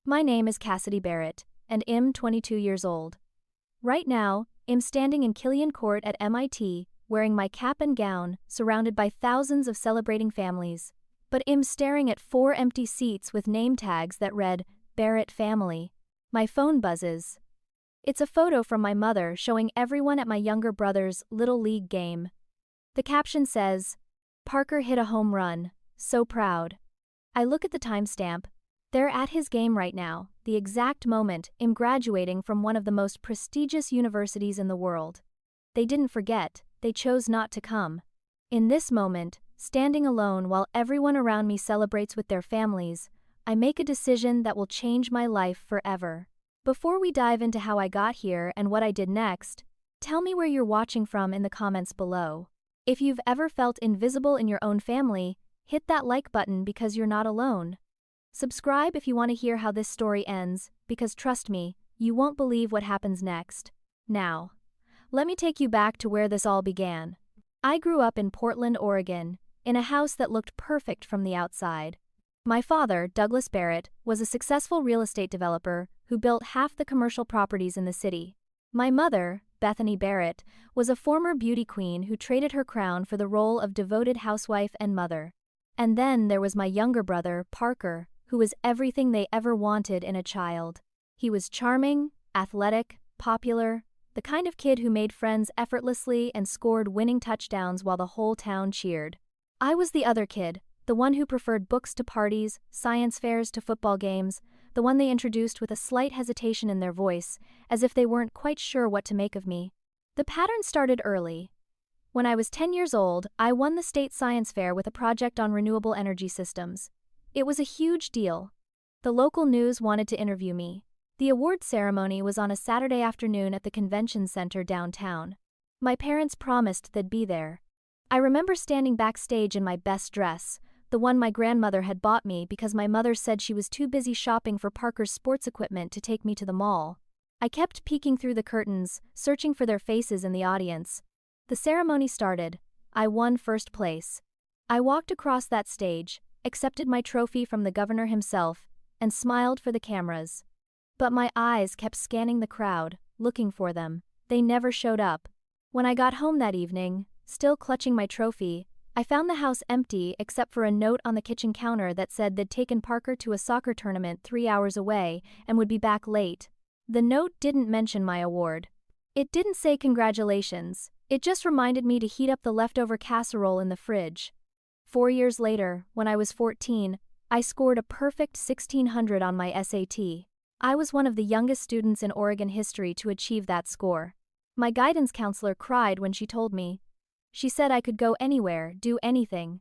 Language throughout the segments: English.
My name is Cassidy Barrett, and I'm 22 years old. Right now, I'm standing in Killian Court at MIT, wearing my cap and gown, surrounded by thousands of celebrating families. But I'm staring at 4 empty seats with name tags that read, Barrett Family. My phone buzzes. It's a photo from my mother showing everyone at my younger brother's Little League game. The caption says, Parker hit a home run, so proud. I look at the timestamp. They're at his game right now, the exact moment I'm graduating from one of the most prestigious universities in the world. They didn't forget, they chose not to come. In this moment, standing alone while everyone around me celebrates with their families, I make a decision that will change my life forever. Before we dive into how I got here and what I did next, tell me where you're watching from in the comments below. If you've ever felt invisible in your own family, hit that like button because you're not alone. Subscribe if you want to hear how this story ends, because trust me, you won't believe what happens next. Now, let me take you back to where this all began. I grew up in Portland, Oregon, in a house that looked perfect from the outside. My father, Douglas Barrett, was a successful real estate developer who built half the commercial properties in the city. My mother, Bethany Barrett, was a former beauty queen who traded her crown for the role of devoted housewife and mother. And then there was my younger brother, Parker, who was everything they ever wanted in a child. He was charming, athletic, popular, the kind of kid who made friends effortlessly and scored winning touchdowns while the whole town cheered. I was the other kid, the one who preferred books to parties, science fairs to football games, the one they introduced with a slight hesitation in their voice, as if they weren't quite sure what to make of me. The pattern started early. When I was 10 years old, I won the state science fair with a project on renewable energy systems. It was a huge deal. The local news wanted to interview me. The award ceremony was on a Saturday afternoon at the convention center downtown. My parents promised they'd be there. I remember standing backstage in my best dress, the one my grandmother had bought me because my mother said she was too busy shopping for Parker's sports equipment to take me to the mall. I kept peeking through the curtains, searching for their faces in the audience. The ceremony started. I won first place. I walked across that stage, accepted my trophy from the governor himself, and smiled for the cameras. But my eyes kept scanning the crowd, looking for them. They never showed up. When I got home that evening, still clutching my trophy, I found the house empty except for a note on the kitchen counter that said they'd taken Parker to a soccer tournament 3 hours away and would be back late. The note didn't mention my award. It didn't say congratulations, it just reminded me to heat up the leftover casserole in the fridge. 4 years later, when I was 14, I scored a perfect 1600 on my SAT. I was one of the youngest students in Oregon history to achieve that score. My guidance counselor cried when she told me. She said I could go anywhere, do anything.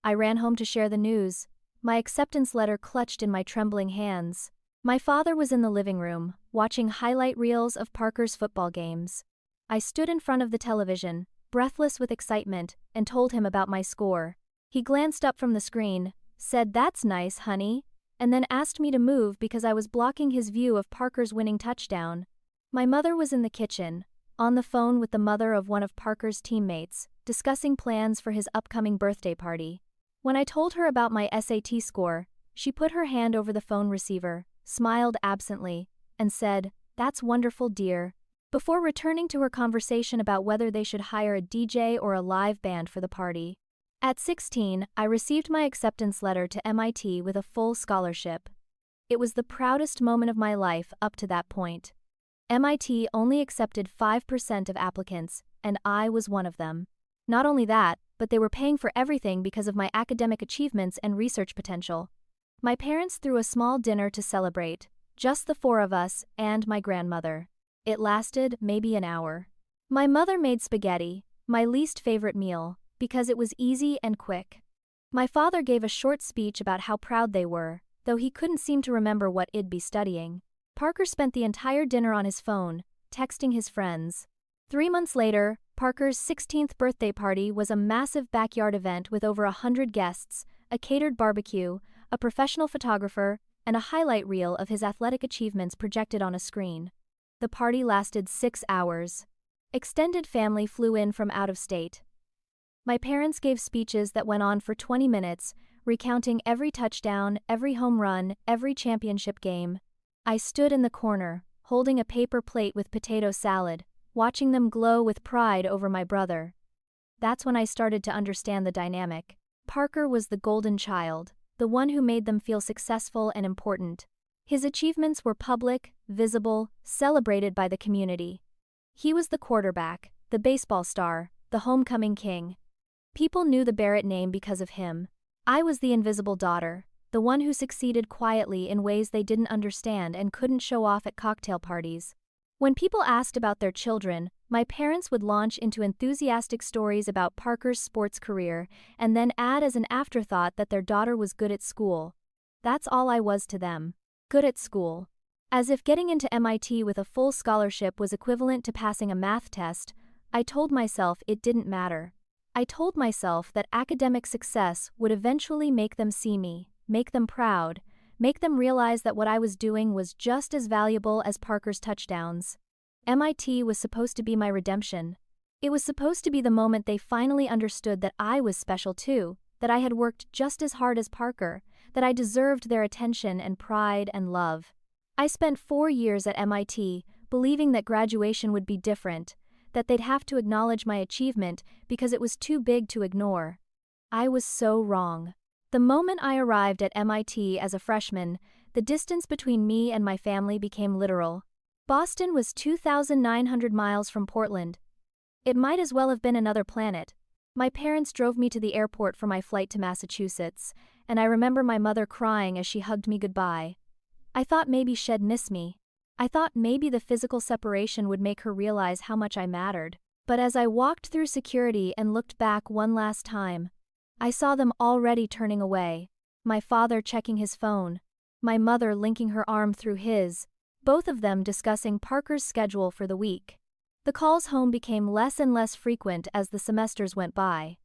I ran home to share the news, my acceptance letter clutched in my trembling hands. My father was in the living room, watching highlight reels of Parker's football games. I stood in front of the television, breathless with excitement, and told him about my score. He glanced up from the screen, said, "That's nice, honey," and then asked me to move because I was blocking his view of Parker's winning touchdown. My mother was in the kitchen, on the phone with the mother of one of Parker's teammates, discussing plans for his upcoming birthday party. When I told her about my SAT score, she put her hand over the phone receiver, smiled absently, and said, "That's wonderful, dear," before returning to her conversation about whether they should hire a DJ or a live band for the party. At 16, I received my acceptance letter to MIT with a full scholarship. It was the proudest moment of my life up to that point. MIT only accepted 5% of applicants, and I was one of them. Not only that, but they were paying for everything because of my academic achievements and research potential. My parents threw a small dinner to celebrate, just the 4 of us and my grandmother. It lasted maybe an hour. My mother made spaghetti, my least favorite meal, because it was easy and quick. My father gave a short speech about how proud they were, though he couldn't seem to remember what I'd be studying. Parker spent the entire dinner on his phone, texting his friends. 3 months later, Parker's 16th birthday party was a massive backyard event with over 100 guests, a catered barbecue, a professional photographer, and a highlight reel of his athletic achievements projected on a screen. The party lasted 6 hours. Extended family flew in from out of state. My parents gave speeches that went on for 20 minutes, recounting every touchdown, every home run, every championship game. I stood in the corner, holding a paper plate with potato salad, watching them glow with pride over my brother. That's when I started to understand the dynamic. Parker was the golden child, the one who made them feel successful and important. His achievements were public, visible, celebrated by the community. He was the quarterback, the baseball star, the homecoming king. People knew the Barrett name because of him. I was the invisible daughter, the one who succeeded quietly in ways they didn't understand and couldn't show off at cocktail parties. When people asked about their children, my parents would launch into enthusiastic stories about Parker's sports career and then add as an afterthought that their daughter was good at school. That's all I was to them. Good at school. As if getting into MIT with a full scholarship was equivalent to passing a math test, I told myself it didn't matter. I told myself that academic success would eventually make them see me, make them proud, make them realize that what I was doing was just as valuable as Parker's touchdowns. MIT was supposed to be my redemption. It was supposed to be the moment they finally understood that I was special too, that I had worked just as hard as Parker, that I deserved their attention and pride and love. I spent 4 years at MIT, believing that graduation would be different, that they'd have to acknowledge my achievement because it was too big to ignore. I was so wrong. The moment I arrived at MIT as a freshman, the distance between me and my family became literal. Boston was 2,900 miles from Portland. It might as well have been another planet. My parents drove me to the airport for my flight to Massachusetts, and I remember my mother crying as she hugged me goodbye. I thought maybe she'd miss me. I thought maybe the physical separation would make her realize how much I mattered. But as I walked through security and looked back one last time, I saw them already turning away. My father checking his phone, my mother linking her arm through his, both of them discussing Parker's schedule for the week. The calls home became less and less frequent as the semesters went by.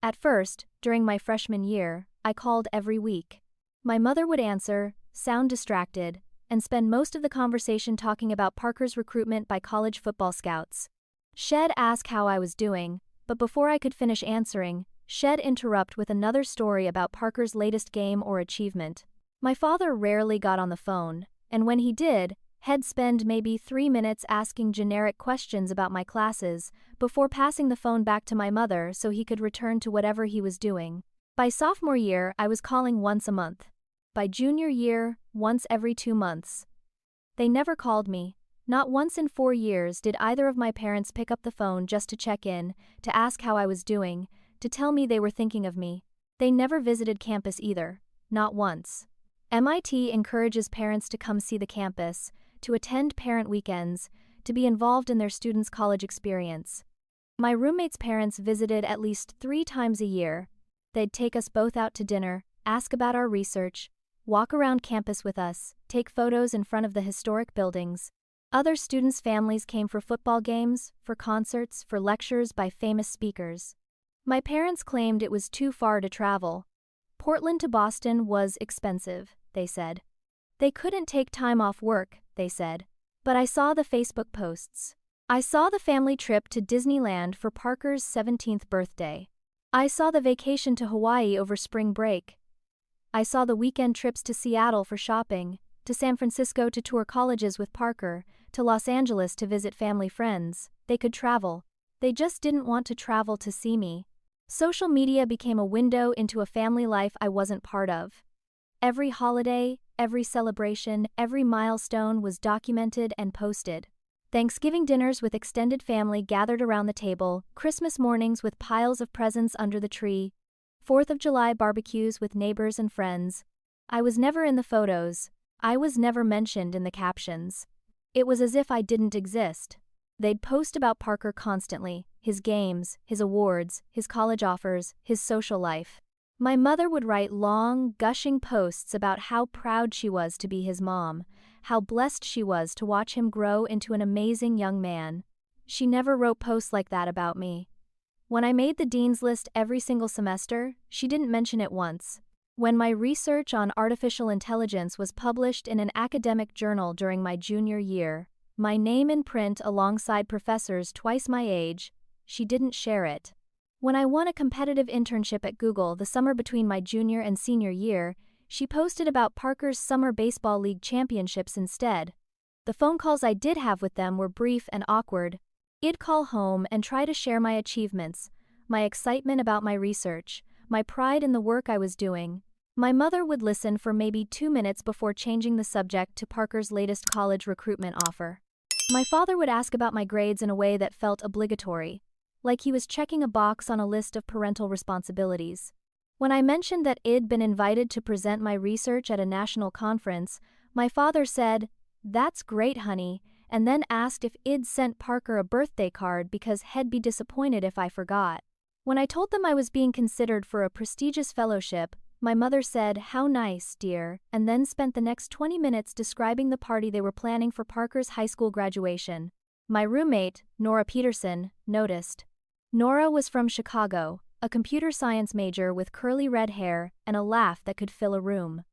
At first, during my freshman year, I called every week. My mother would answer, sound distracted, and spend most of the conversation talking about Parker's recruitment by college football scouts. She'd ask how I was doing, but before I could finish answering, she'd interrupt with another story about Parker's latest game or achievement. My father rarely got on the phone, and when he did, he'd spend maybe 3 minutes asking generic questions about my classes before passing the phone back to my mother so he could return to whatever he was doing. By sophomore year, I was calling once a month. By junior year, once every 2 months. They never called me. Not once in 4 years did either of my parents pick up the phone just to check in, to ask how I was doing, to tell me they were thinking of me. They never visited campus either. Not once. MIT encourages parents to come see the campus, to attend parent weekends, to be involved in their students' college experience. My roommates' parents visited at least 3 times a year. They'd take us both out to dinner, ask about our research, walk around campus with us, take photos in front of the historic buildings. Other students' families came for football games, for concerts, for lectures by famous speakers. My parents claimed it was too far to travel. Portland to Boston was expensive, they said. They couldn't take time off work, they said. But I saw the Facebook posts. I saw the family trip to Disneyland for Parker's 17th birthday. I saw the vacation to Hawaii over spring break. I saw the weekend trips to Seattle for shopping, to San Francisco to tour colleges with Parker, to Los Angeles to visit family friends. They could travel. They just didn't want to travel to see me. Social media became a window into a family life I wasn't part of. Every holiday, every celebration, every milestone was documented and posted. Thanksgiving dinners with extended family gathered around the table, Christmas mornings with piles of presents under the tree, 4th of July barbecues with neighbors and friends. I was never in the photos. I was never mentioned in the captions. It was as if I didn't exist. They'd post about Parker constantly, his games, his awards, his college offers, his social life. My mother would write long, gushing posts about how proud she was to be his mom, how blessed she was to watch him grow into an amazing young man. She never wrote posts like that about me. When I made the dean's list every single semester, she didn't mention it once. When my research on artificial intelligence was published in an academic journal during my junior year, my name in print alongside professors twice my age, she didn't share it. When I won a competitive internship at Google the summer between my junior and senior year, she posted about Parker's Summer Baseball League championships instead. The phone calls I did have with them were brief and awkward. I'd call home and try to share my achievements, my excitement about my research, my pride in the work I was doing. My mother would listen for maybe 2 minutes before changing the subject to Parker's latest college recruitment offer. My father would ask about my grades in a way that felt obligatory, like he was checking a box on a list of parental responsibilities. When I mentioned that I'd been invited to present my research at a national conference, my father said, "That's great, honey," and then asked if I'd sent Parker a birthday card because he'd be disappointed if I forgot. When I told them I was being considered for a prestigious fellowship, my mother said, "How nice, dear," and then spent the next 20 minutes describing the party they were planning for Parker's high school graduation. My roommate, Nora Peterson, noticed. Nora was from Chicago, a computer science major with curly red hair and a laugh that could fill a room.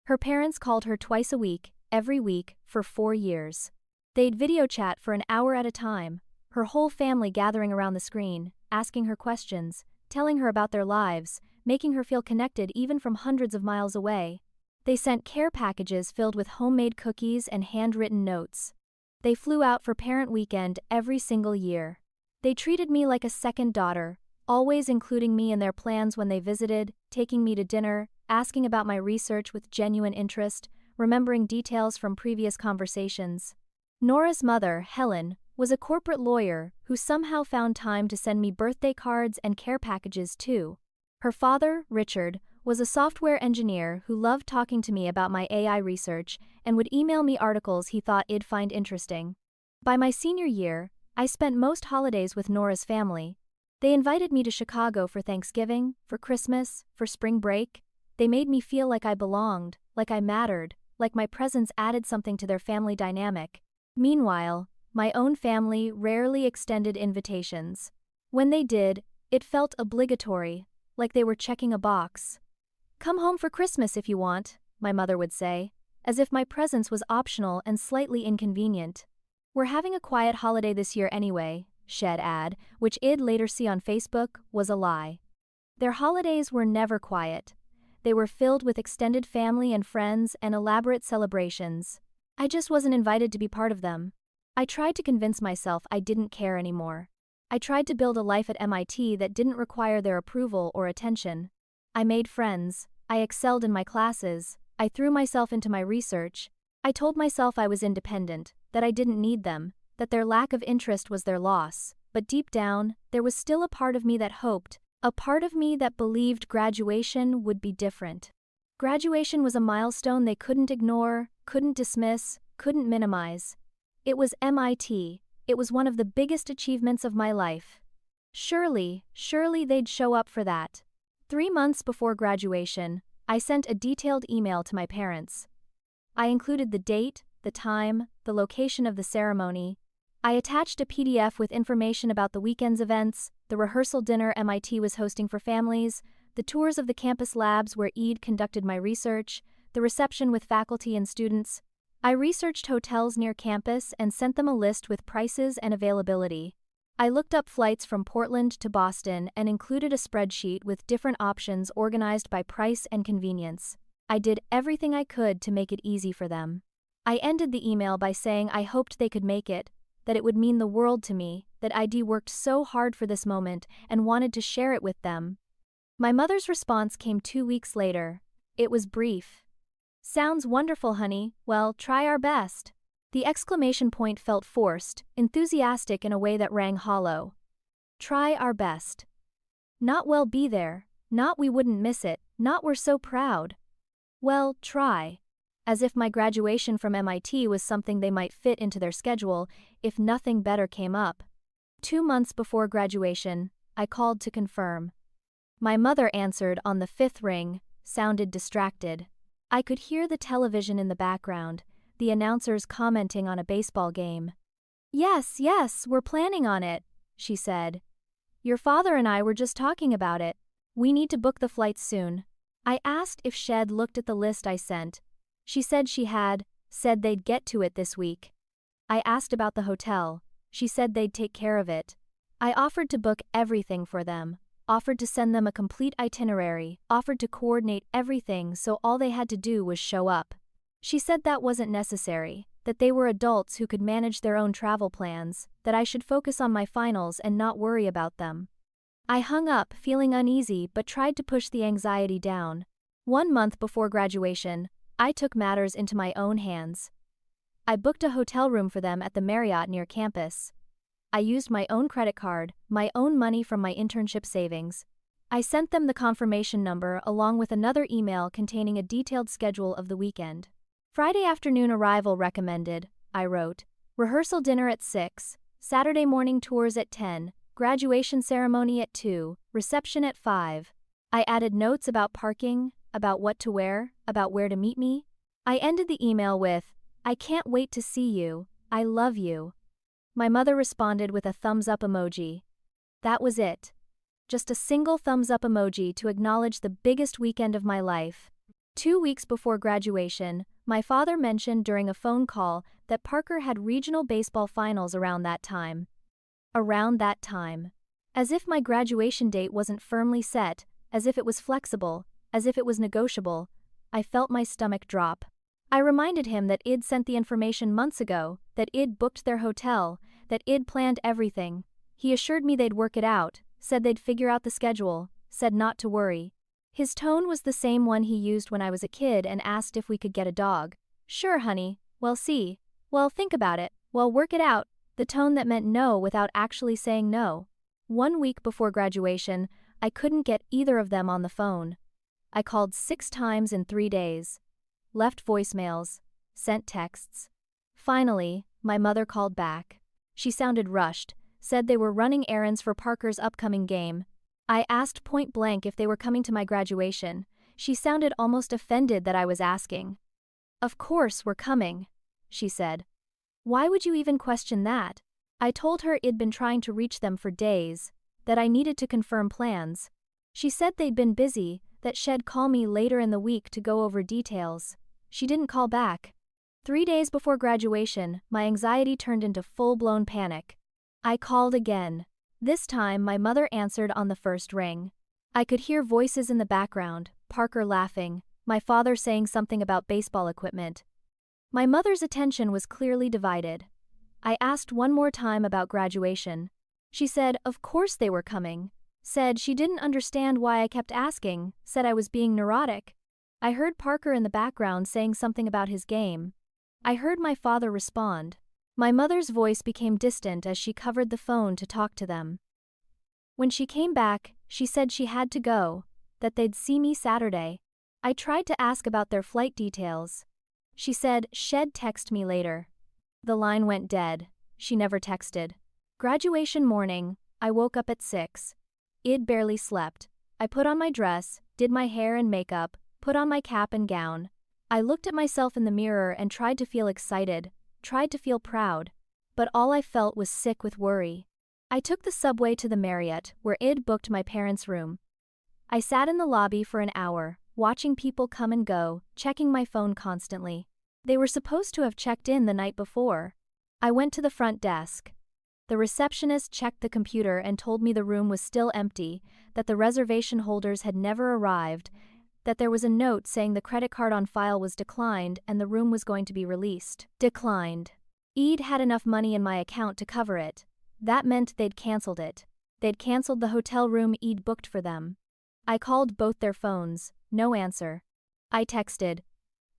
Her parents called her twice a week, every week, for 4 years. They'd video chat for an hour at a time, her whole family gathering around the screen, asking her questions, telling her about their lives, making her feel connected even from hundreds of miles away. They sent care packages filled with homemade cookies and handwritten notes. They flew out for parent weekend every single year. They treated me like a second daughter, always including me in their plans when they visited, taking me to dinner, asking about my research with genuine interest, remembering details from previous conversations. Nora's mother, Helen, was a corporate lawyer who somehow found time to send me birthday cards and care packages too. Her father, Richard, was a software engineer who loved talking to me about my AI research and would email me articles he thought I'd find interesting. By my senior year, I spent most holidays with Nora's family. They invited me to Chicago for Thanksgiving, for Christmas, for spring break. They made me feel like I belonged, like I mattered, like my presence added something to their family dynamic. Meanwhile, my own family rarely extended invitations. When they did, it felt obligatory, like they were checking a box. "Come home for Christmas if you want," my mother would say, as if my presence was optional and slightly inconvenient. "We're having a quiet holiday this year anyway," she'd add, which I'd later see on Facebook was a lie. Their holidays were never quiet. They were filled with extended family and friends and elaborate celebrations. I just wasn't invited to be part of them. I tried to convince myself I didn't care anymore. I tried to build a life at MIT that didn't require their approval or attention. I made friends, I excelled in my classes, I threw myself into my research. I told myself I was independent, that I didn't need them, that their lack of interest was their loss, but deep down, there was still a part of me that hoped, a part of me that believed graduation would be different. Graduation was a milestone they couldn't ignore, couldn't dismiss, couldn't minimize. It was MIT. It was one of the biggest achievements of my life. Surely they'd show up for that. 3 months before graduation, I sent a detailed email to my parents. I included the date, the time, the location of the ceremony. I attached a PDF with information about the weekend's events, the rehearsal dinner MIT was hosting for families, the tours of the campus labs where I'd conducted my research, the reception with faculty and students. I researched hotels near campus and sent them a list with prices and availability. I looked up flights from Portland to Boston and included a spreadsheet with different options organized by price and convenience. I did everything I could to make it easy for them. I ended the email by saying I hoped they could make it, that it would mean the world to me, that I'd worked so hard for this moment and wanted to share it with them. My mother's response came 2 weeks later. It was brief. "Sounds wonderful, honey. Well, try our best." The exclamation point felt forced, enthusiastic in a way that rang hollow. Try our best. Not "we'll be there," not "we wouldn't miss it," not "we're so proud." Well, try. As if my graduation from MIT was something they might fit into their schedule if nothing better came up. 2 months before graduation, I called to confirm. My mother answered on the 5th ring, sounded distracted. I could hear the television in the background, the announcers commenting on a baseball game. Yes, we're planning on it," she said. "Your father and I were just talking about it. We need to book the flights soon." I asked if she'd looked at the list I sent. She said she had, said they'd get to it this week. I asked about the hotel. She said they'd take care of it. I offered to book everything for them, offered to send them a complete itinerary, offered to coordinate everything so all they had to do was show up. She said that wasn't necessary, that they were adults who could manage their own travel plans, that I should focus on my finals and not worry about them. I hung up, feeling uneasy but tried to push the anxiety down. 1 month before graduation, I took matters into my own hands. I booked a hotel room for them at the Marriott near campus. I used my own credit card, my own money from my internship savings. I sent them the confirmation number along with another email containing a detailed schedule of the weekend. Friday afternoon arrival recommended, I wrote. Rehearsal dinner at 6, Saturday morning tours at 10, graduation ceremony at 2, reception at 5. I added notes about parking, about what to wear, about where to meet me. I ended the email with, I can't wait to see you, I love you. My mother responded with a thumbs up emoji. That was it. Just a single thumbs up emoji to acknowledge the biggest weekend of my life. 2 weeks before graduation, my father mentioned during a phone call that Parker had regional baseball finals around that time. Around that time. As if my graduation date wasn't firmly set, as if it was flexible, as if it was negotiable, I felt my stomach drop. I reminded him that I'd sent the information months ago, that I'd booked their hotel, that I'd planned everything. He assured me they'd work it out, said they'd figure out the schedule, said not to worry. His tone was the same one he used when I was a kid and asked if we could get a dog. Sure, honey. Well, see. Well, think about it. Well, work it out. The tone that meant no without actually saying no. 1 week before graduation, I couldn't get either of them on the phone. I called 6 times in 3 days. Left voicemails, sent texts. Finally, my mother called back. She sounded rushed, said they were running errands for Parker's upcoming game. I asked point blank if they were coming to my graduation. She sounded almost offended that I was asking. Of course we're coming, she said. Why would you even question that? I told her I'd been trying to reach them for days, that I needed to confirm plans. She said they'd been busy, that she'd call me later in the week to go over details. She didn't call back. 3 days before graduation, my anxiety turned into full-blown panic. I called again. This time, my mother answered on the first ring. I could hear voices in the background, Parker laughing, my father saying something about baseball equipment. My mother's attention was clearly divided. I asked one more time about graduation. She said, of course they were coming. Said she didn't understand why I kept asking, said I was being neurotic. I heard Parker in the background saying something about his game. I heard my father respond. My mother's voice became distant as she covered the phone to talk to them. When she came back, she said she had to go, that they'd see me Saturday. I tried to ask about their flight details. She said she'd text me later. The line went dead. She never texted. Graduation morning, I woke up at 6. I'd barely slept. I put on my dress, did my hair and makeup, put on my cap and gown. I looked at myself in the mirror and tried to feel excited, tried to feel proud, but all I felt was sick with worry. I took the subway to the Marriott, where I'd booked my parents' room. I sat in the lobby for an hour, watching people come and go, checking my phone constantly. They were supposed to have checked in the night before. I went to the front desk. The receptionist checked the computer and told me the room was still empty, that the reservation holders had never arrived, that there was a note saying the credit card on file was declined and the room was going to be released. Declined. I'd had enough money in my account to cover it. That meant they'd canceled it. They'd canceled the hotel room I'd booked for them. I called both their phones, no answer. I texted,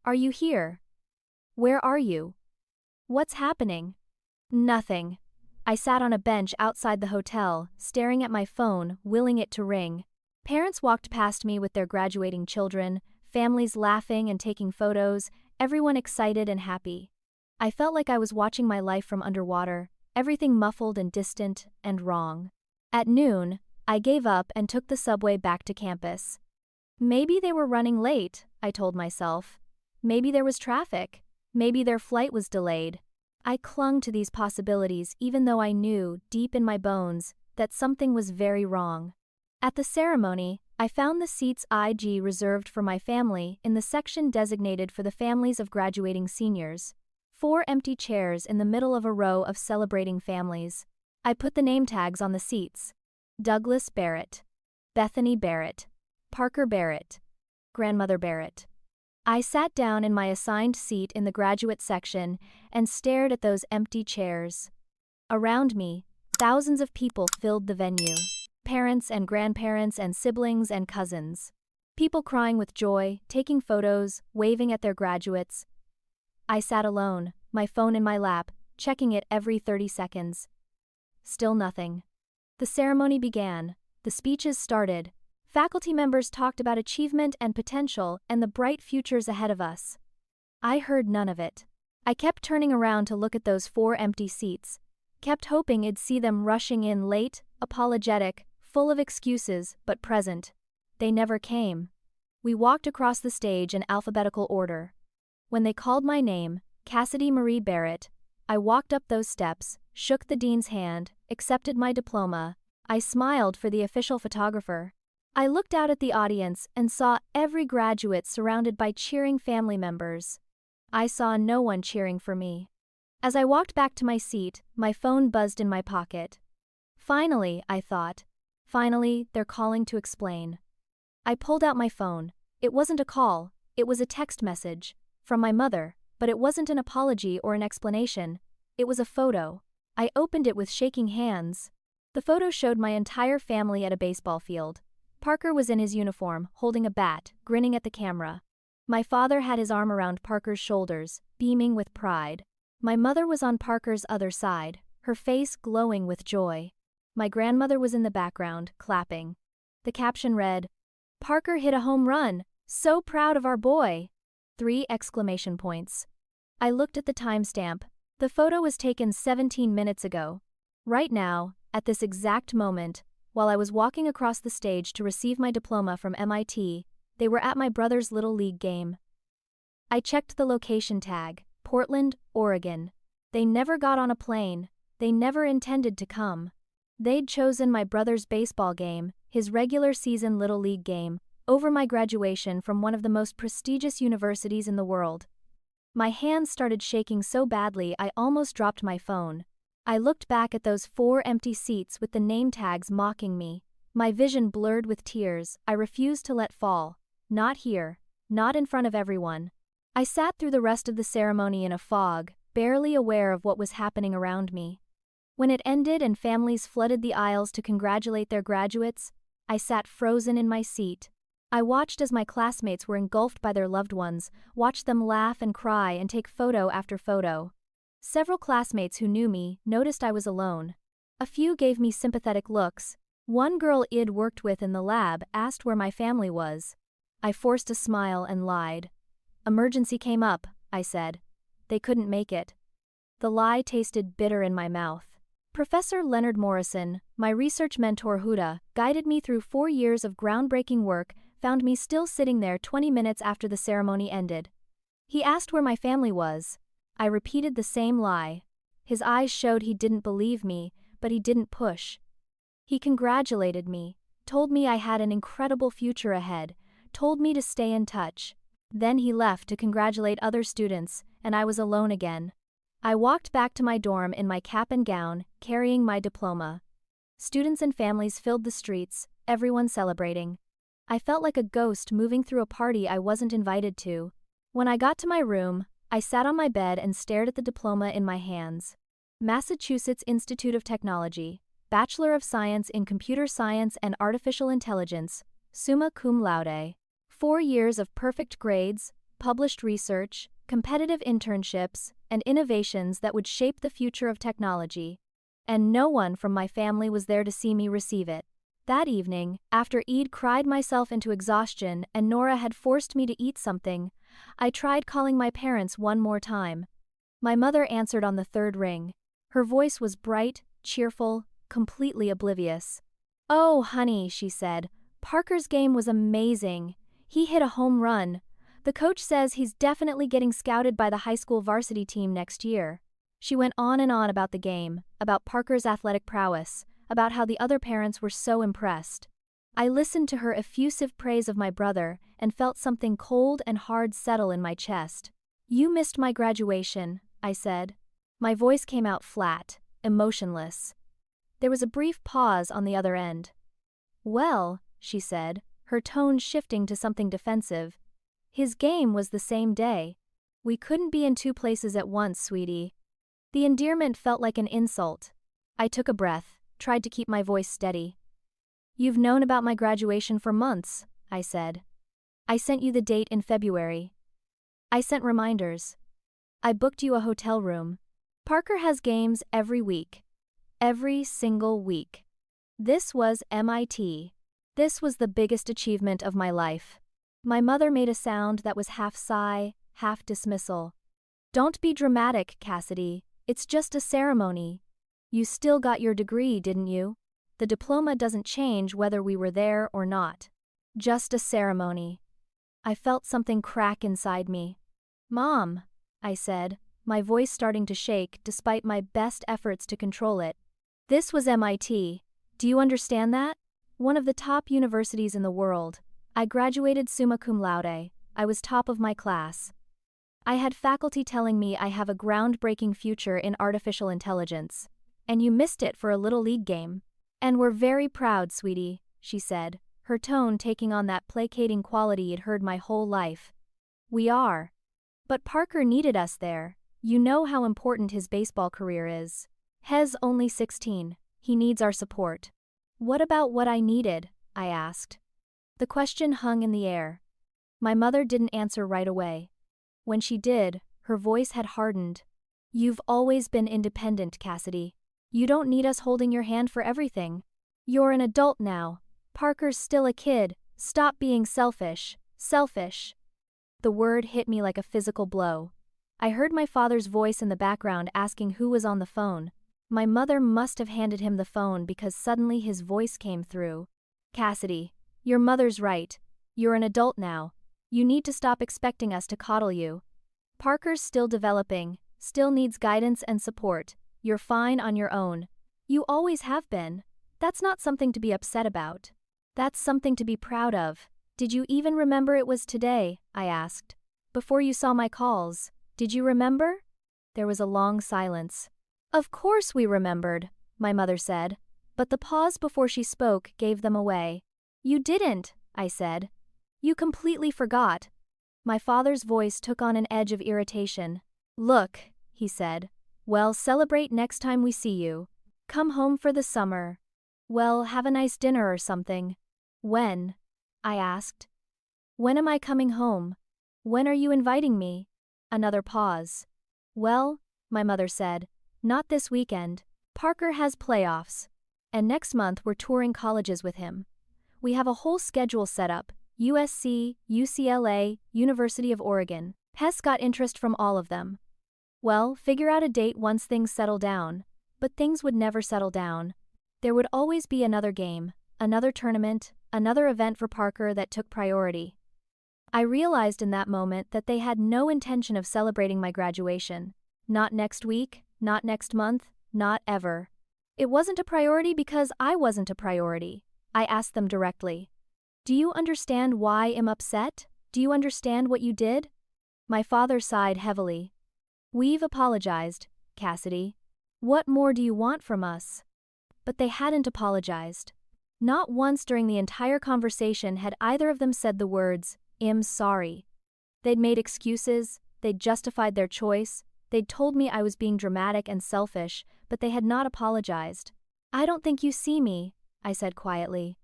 "Are you here? Where are you? What's happening?" Nothing. I sat on a bench outside the hotel, staring at my phone, willing it to ring. Parents walked past me with their graduating children, families laughing and taking photos, everyone excited and happy. I felt like I was watching my life from underwater, everything muffled and distant and wrong. At noon, I gave up and took the subway back to campus. Maybe they were running late, I told myself. Maybe there was traffic. Maybe their flight was delayed. I clung to these possibilities even though I knew, deep in my bones, that something was very wrong. At the ceremony, I found the seats IG reserved for my family in the section designated for the families of graduating seniors. 4 empty chairs in the middle of a row of celebrating families. I put the name tags on the seats. Douglas Barrett. Bethany Barrett. Parker Barrett. Grandmother Barrett. I sat down in my assigned seat in the graduate section and stared at those empty chairs. Around me, thousands of people filled the venue. Parents and grandparents and siblings and cousins. People crying with joy, taking photos, waving at their graduates. I sat alone, my phone in my lap, checking it every 30 seconds. Still nothing. The ceremony began. The speeches started. Faculty members talked about achievement and potential and the bright futures ahead of us. I heard none of it. I kept turning around to look at those 4 empty seats, kept hoping I'd see them rushing in late, apologetic, full of excuses, but present. They never came. We walked across the stage in alphabetical order. When they called my name, Cassidy Marie Barrett, I walked up those steps, shook the dean's hand, accepted my diploma. I smiled for the official photographer. I looked out at the audience and saw every graduate surrounded by cheering family members. I saw no one cheering for me. As I walked back to my seat, my phone buzzed in my pocket. Finally, I thought. Finally, they're calling to explain. I pulled out my phone. It wasn't a call, it was a text message. From my mother, but it wasn't an apology or an explanation. It was a photo. I opened it with shaking hands. The photo showed my entire family at a baseball field. Parker was in his uniform, holding a bat, grinning at the camera. My father had his arm around Parker's shoulders, beaming with pride. My mother was on Parker's other side, her face glowing with joy. My grandmother was in the background, clapping. The caption read, "Parker hit a home run! So proud of our boy!" 3 exclamation points. I looked at the timestamp. The photo was taken 17 minutes ago. Right now, at this exact moment, while I was walking across the stage to receive my diploma from MIT, they were at my brother's Little League game. I checked the location tag, Portland, Oregon. They never got on a plane. They never intended to come. They'd chosen my brother's baseball game, his regular season Little League game, over my graduation from one of the most prestigious universities in the world. My hands started shaking so badly I almost dropped my phone. I looked back at those 4 empty seats with the name tags mocking me. My vision blurred with tears I refused to let fall. Not here. Not in front of everyone. I sat through the rest of the ceremony in a fog, barely aware of what was happening around me. When it ended and families flooded the aisles to congratulate their graduates, I sat frozen in my seat. I watched as my classmates were engulfed by their loved ones, watched them laugh and cry and take photo after photo. Several classmates who knew me noticed I was alone. A few gave me sympathetic looks. One girl I'd worked with in the lab asked where my family was. I forced a smile and lied. "Emergency came up," I said. "They couldn't make it." The lie tasted bitter in my mouth. Professor Leonard Morrison, my research mentor Huda, guided me through 4 years of groundbreaking work, found me still sitting there 20 minutes after the ceremony ended. He asked where my family was. I repeated the same lie. His eyes showed he didn't believe me, but he didn't push. He congratulated me, told me I had an incredible future ahead, told me to stay in touch. Then he left to congratulate other students, and I was alone again. I walked back to my dorm in my cap and gown, carrying my diploma. Students and families filled the streets, everyone celebrating. I felt like a ghost moving through a party I wasn't invited to. When I got to my room, I sat on my bed and stared at the diploma in my hands. Massachusetts Institute of Technology, Bachelor of Science in Computer Science and Artificial Intelligence, summa cum laude. 4 years of perfect grades, published research, competitive internships, and innovations that would shape the future of technology. And no one from my family was there to see me receive it. That evening, after I'd cried myself into exhaustion and Nora had forced me to eat something, I tried calling my parents one more time. My mother answered on the 3rd ring. Her voice was bright, cheerful, completely oblivious. "Oh, honey," she said, "Parker's game was amazing. He hit a home run. The coach says he's definitely getting scouted by the high school varsity team next year." She went on and on about the game, about Parker's athletic prowess, about how the other parents were so impressed. I listened to her effusive praise of my brother and felt something cold and hard settle in my chest. "You missed my graduation," I said. My voice came out flat, emotionless. There was a brief pause on the other end. "Well," she said, her tone shifting to something defensive. His game was the same day. We couldn't be in two places at once, sweetie. The endearment felt like an insult. I took a breath, tried to keep my voice steady. You've known about my graduation for months, I said. I sent you the date in February. I sent reminders. I booked you a hotel room. Parker has games every week. Every single week. This was MIT. This was the biggest achievement of my life. My mother made a sound that was half sigh, half dismissal. Don't be dramatic, Cassidy. It's just a ceremony. You still got your degree, didn't you? The diploma doesn't change whether we were there or not. Just a ceremony. I felt something crack inside me. Mom, I said, my voice starting to shake despite my best efforts to control it. This was MIT. Do you understand that? One of the top universities in the world. I graduated summa cum laude. I was top of my class. I had faculty telling me I have a groundbreaking future in artificial intelligence. And you missed it for a little league game. And we're very proud, sweetie, she said, her tone taking on that placating quality I'd heard my whole life. We are. But Parker needed us there. You know how important his baseball career is. He's only 16. He needs our support. What about what I needed? I asked. The question hung in the air. My mother didn't answer right away. When she did, her voice had hardened. You've always been independent, Cassidy. You don't need us holding your hand for everything. You're an adult now. Parker's still a kid. Stop being selfish. Selfish. The word hit me like a physical blow. I heard my father's voice in the background asking who was on the phone. My mother must have handed him the phone because suddenly his voice came through. Cassidy, your mother's right. You're an adult now. You need to stop expecting us to coddle you. Parker's still developing, still needs guidance and support. You're fine on your own. You always have been. That's not something to be upset about. That's something to be proud of. Did you even remember it was today? I asked. Before you saw my calls, did you remember? There was a long silence. Of course we remembered, my mother said, but the pause before she spoke gave them away. You didn't, I said. You completely forgot. My father's voice took on an edge of irritation. Look, he said. Well, celebrate next time we see you. Come home for the summer. Well, have a nice dinner or something. When? I asked. When am I coming home? When are you inviting me? Another pause. Well, my mother said, not this weekend. Parker has playoffs. And next month we're touring colleges with him. We have a whole schedule set up. USC, UCLA, University of Oregon. Hess got interest from all of them. Well, figure out a date once things settle down. But things would never settle down. There would always be another game, another tournament, another event for Parker that took priority. I realized in that moment that they had no intention of celebrating my graduation. Not next week, not next month, not ever. It wasn't a priority because I wasn't a priority. I asked them directly. Do you understand why I'm upset? Do you understand what you did? My father sighed heavily. We've apologized, Cassidy. What more do you want from us? But they hadn't apologized. Not once during the entire conversation had either of them said the words, I'm sorry. They'd made excuses, they'd justified their choice, they'd told me I was being dramatic and selfish, but they had not apologized. I don't think you see me, I said quietly.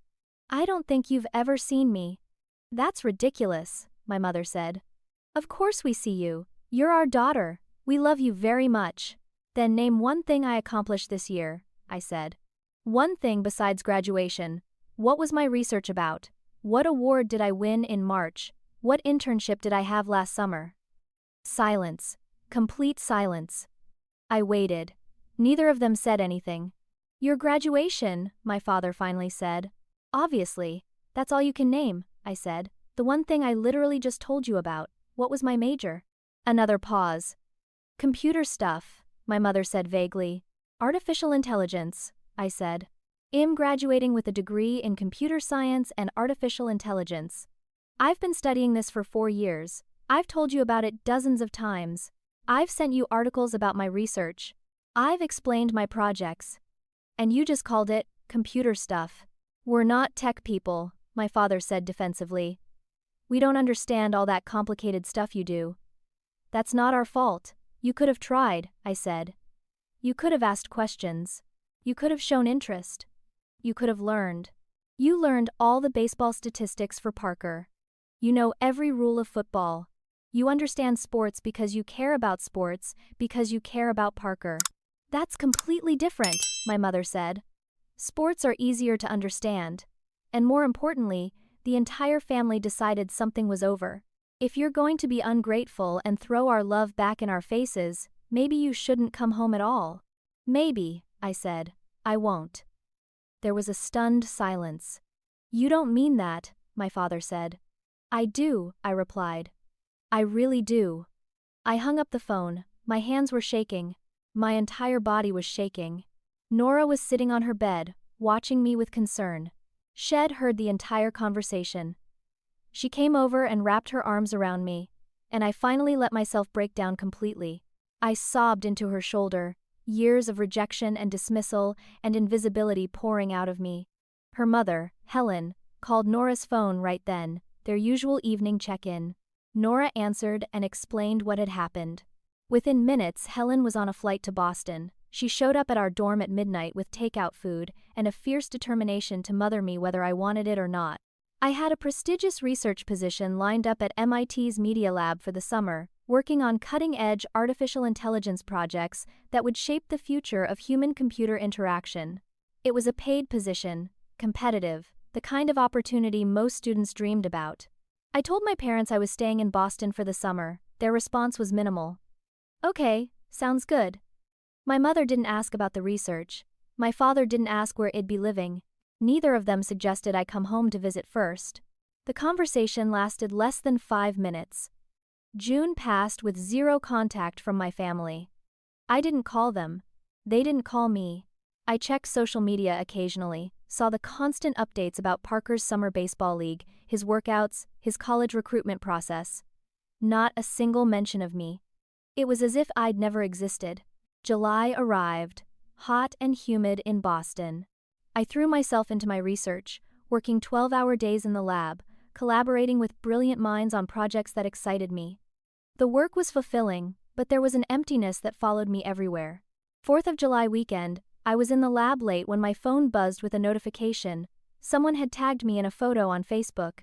I don't think you've ever seen me. That's ridiculous, my mother said. Of course we see you. You're our daughter. We love you very much. Then name one thing I accomplished this year, I said. One thing besides graduation. What was my research about? What award did I win in March? What internship did I have last summer? Silence. Complete silence. I waited. Neither of them said anything. Your graduation, my father finally said. Obviously. That's all you can name, I said. The one thing I literally just told you about. What was my major? Another pause. Computer stuff, my mother said vaguely. Artificial intelligence, I said. I'm graduating with a degree in computer science and artificial intelligence. I've been studying this for 4 years. I've told you about it dozens of times. I've sent you articles about my research. I've explained my projects. And you just called it computer stuff. We're not tech people, my father said defensively. We don't understand all that complicated stuff you do. That's not our fault. You could have tried, I said. You could have asked questions. You could have shown interest. You could have learned. You learned all the baseball statistics for Parker. You know every rule of football. You understand sports because you care about sports, because you care about Parker. That's completely different, my mother said. Sports are easier to understand. And more importantly, the entire family decided something was over. If you're going to be ungrateful and throw our love back in our faces, maybe you shouldn't come home at all. Maybe, I said. I won't. There was a stunned silence. You don't mean that, my father said. I do, I replied. I really do. I hung up the phone. My hands were shaking. My entire body was shaking. Nora was sitting on her bed, watching me with concern. Shed heard the entire conversation. She came over and wrapped her arms around me, and I finally let myself break down completely. I sobbed into her shoulder, years of rejection and dismissal and invisibility pouring out of me. Her mother, Helen, called Nora's phone right then, their usual evening check-in. Nora answered and explained what had happened. Within minutes, Helen was on a flight to Boston. She showed up at our dorm at midnight with takeout food and a fierce determination to mother me whether I wanted it or not. I had a prestigious research position lined up at MIT's Media Lab for the summer, working on cutting-edge artificial intelligence projects that would shape the future of human-computer interaction. It was a paid position, competitive, the kind of opportunity most students dreamed about. I told my parents I was staying in Boston for the summer. Their response was minimal. Okay, sounds good. My mother didn't ask about the research. My father didn't ask where I'd be living. Neither of them suggested I come home to visit first. The conversation lasted less than 5 minutes. June passed with zero contact from my family. I didn't call them. They didn't call me. I checked social media occasionally, saw the constant updates about Parker's summer baseball league, his workouts, his college recruitment process. Not a single mention of me. It was as if I'd never existed. July arrived, hot and humid in Boston. I threw myself into my research, working 12-hour days in the lab, collaborating with brilliant minds on projects that excited me. The work was fulfilling, but there was an emptiness that followed me everywhere. 4th of July weekend, I was in the lab late when my phone buzzed with a notification. Someone had tagged me in a photo on Facebook.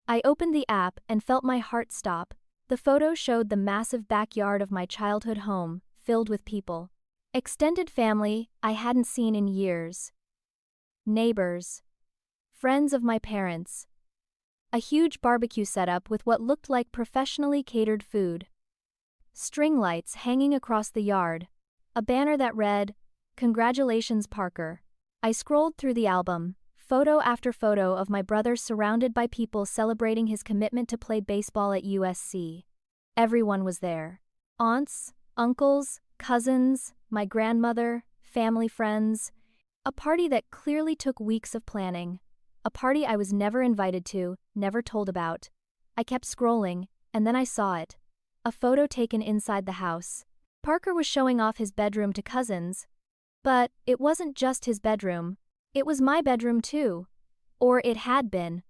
I opened the app and felt my heart stop. The photo showed the massive backyard of my childhood home, filled with people. Extended family I hadn't seen in years. Neighbors. Friends of my parents. A huge barbecue setup with what looked like professionally catered food. String lights hanging across the yard. A banner that read, "Congratulations, Parker." I scrolled through the album, photo after photo of my brother surrounded by people celebrating his commitment to play baseball at USC. Everyone was there. Aunts, uncles, cousins, my grandmother, family friends. A party that clearly took weeks of planning. A party I was never invited to, never told about. I kept scrolling, and then I saw it. A photo taken inside the house. Parker was showing off his bedroom to cousins. But it wasn't just his bedroom. It was my bedroom too. Or it had been.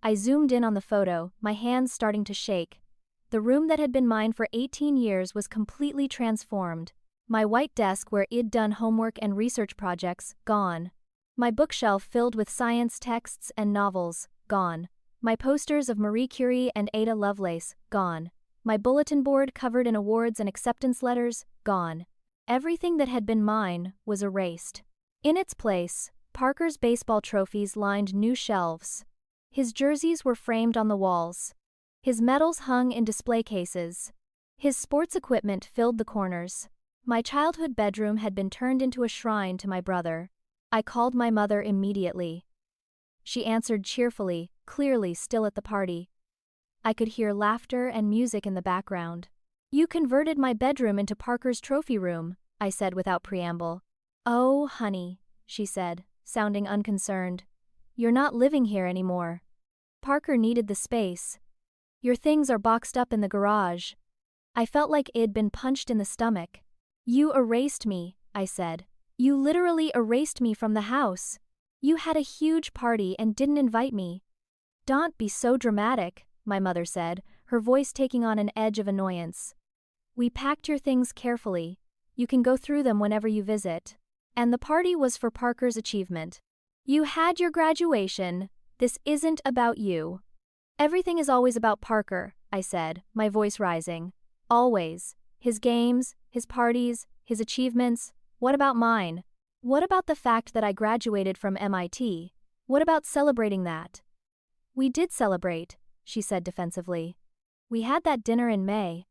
I zoomed in on the photo, my hands starting to shake. The room that had been mine for 18 years was completely transformed. My white desk where I'd done homework and research projects, gone. My bookshelf filled with science texts and novels, gone. My posters of Marie Curie and Ada Lovelace, gone. My bulletin board covered in awards and acceptance letters, gone. Everything that had been mine was erased. In its place, Parker's baseball trophies lined new shelves. His jerseys were framed on the walls. His medals hung in display cases. His sports equipment filled the corners. My childhood bedroom had been turned into a shrine to my brother. I called my mother immediately. She answered cheerfully, clearly still at the party. I could hear laughter and music in the background. "You converted my bedroom into Parker's trophy room," I said without preamble. "Oh, honey," she said, sounding unconcerned. "You're not living here anymore. Parker needed the space. Your things are boxed up in the garage." I felt like I'd been punched in the stomach. "You erased me," I said. "You literally erased me from the house. You had a huge party and didn't invite me. "Don't be so dramatic," my mother said, her voice taking on an edge of annoyance. "We packed your things carefully. You can go through them whenever you visit. And the party was for Parker's achievement. You had your graduation. This isn't about you." "Everything is always about Parker," I said, my voice rising. "Always. His games, his parties, his achievements. What about mine? What about the fact that I graduated from MIT? What about celebrating that?" "We did celebrate," she said defensively. "We had that dinner in May."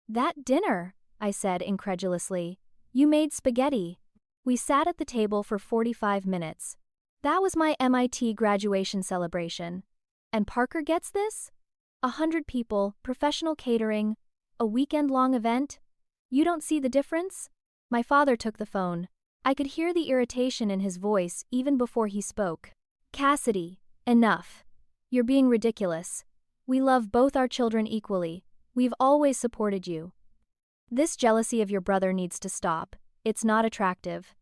"That dinner?" I said incredulously. "You made spaghetti." We sat at the table for 45 minutes. That was my MIT graduation celebration. And Parker gets this? 100 people, professional catering, a weekend-long event? You don't see the difference? My father took the phone. I could hear the irritation in his voice even before he spoke. "Cassidy, enough. You're being ridiculous. We love both our children equally. We've always supported you. This jealousy of your brother needs to stop. It's not attractive."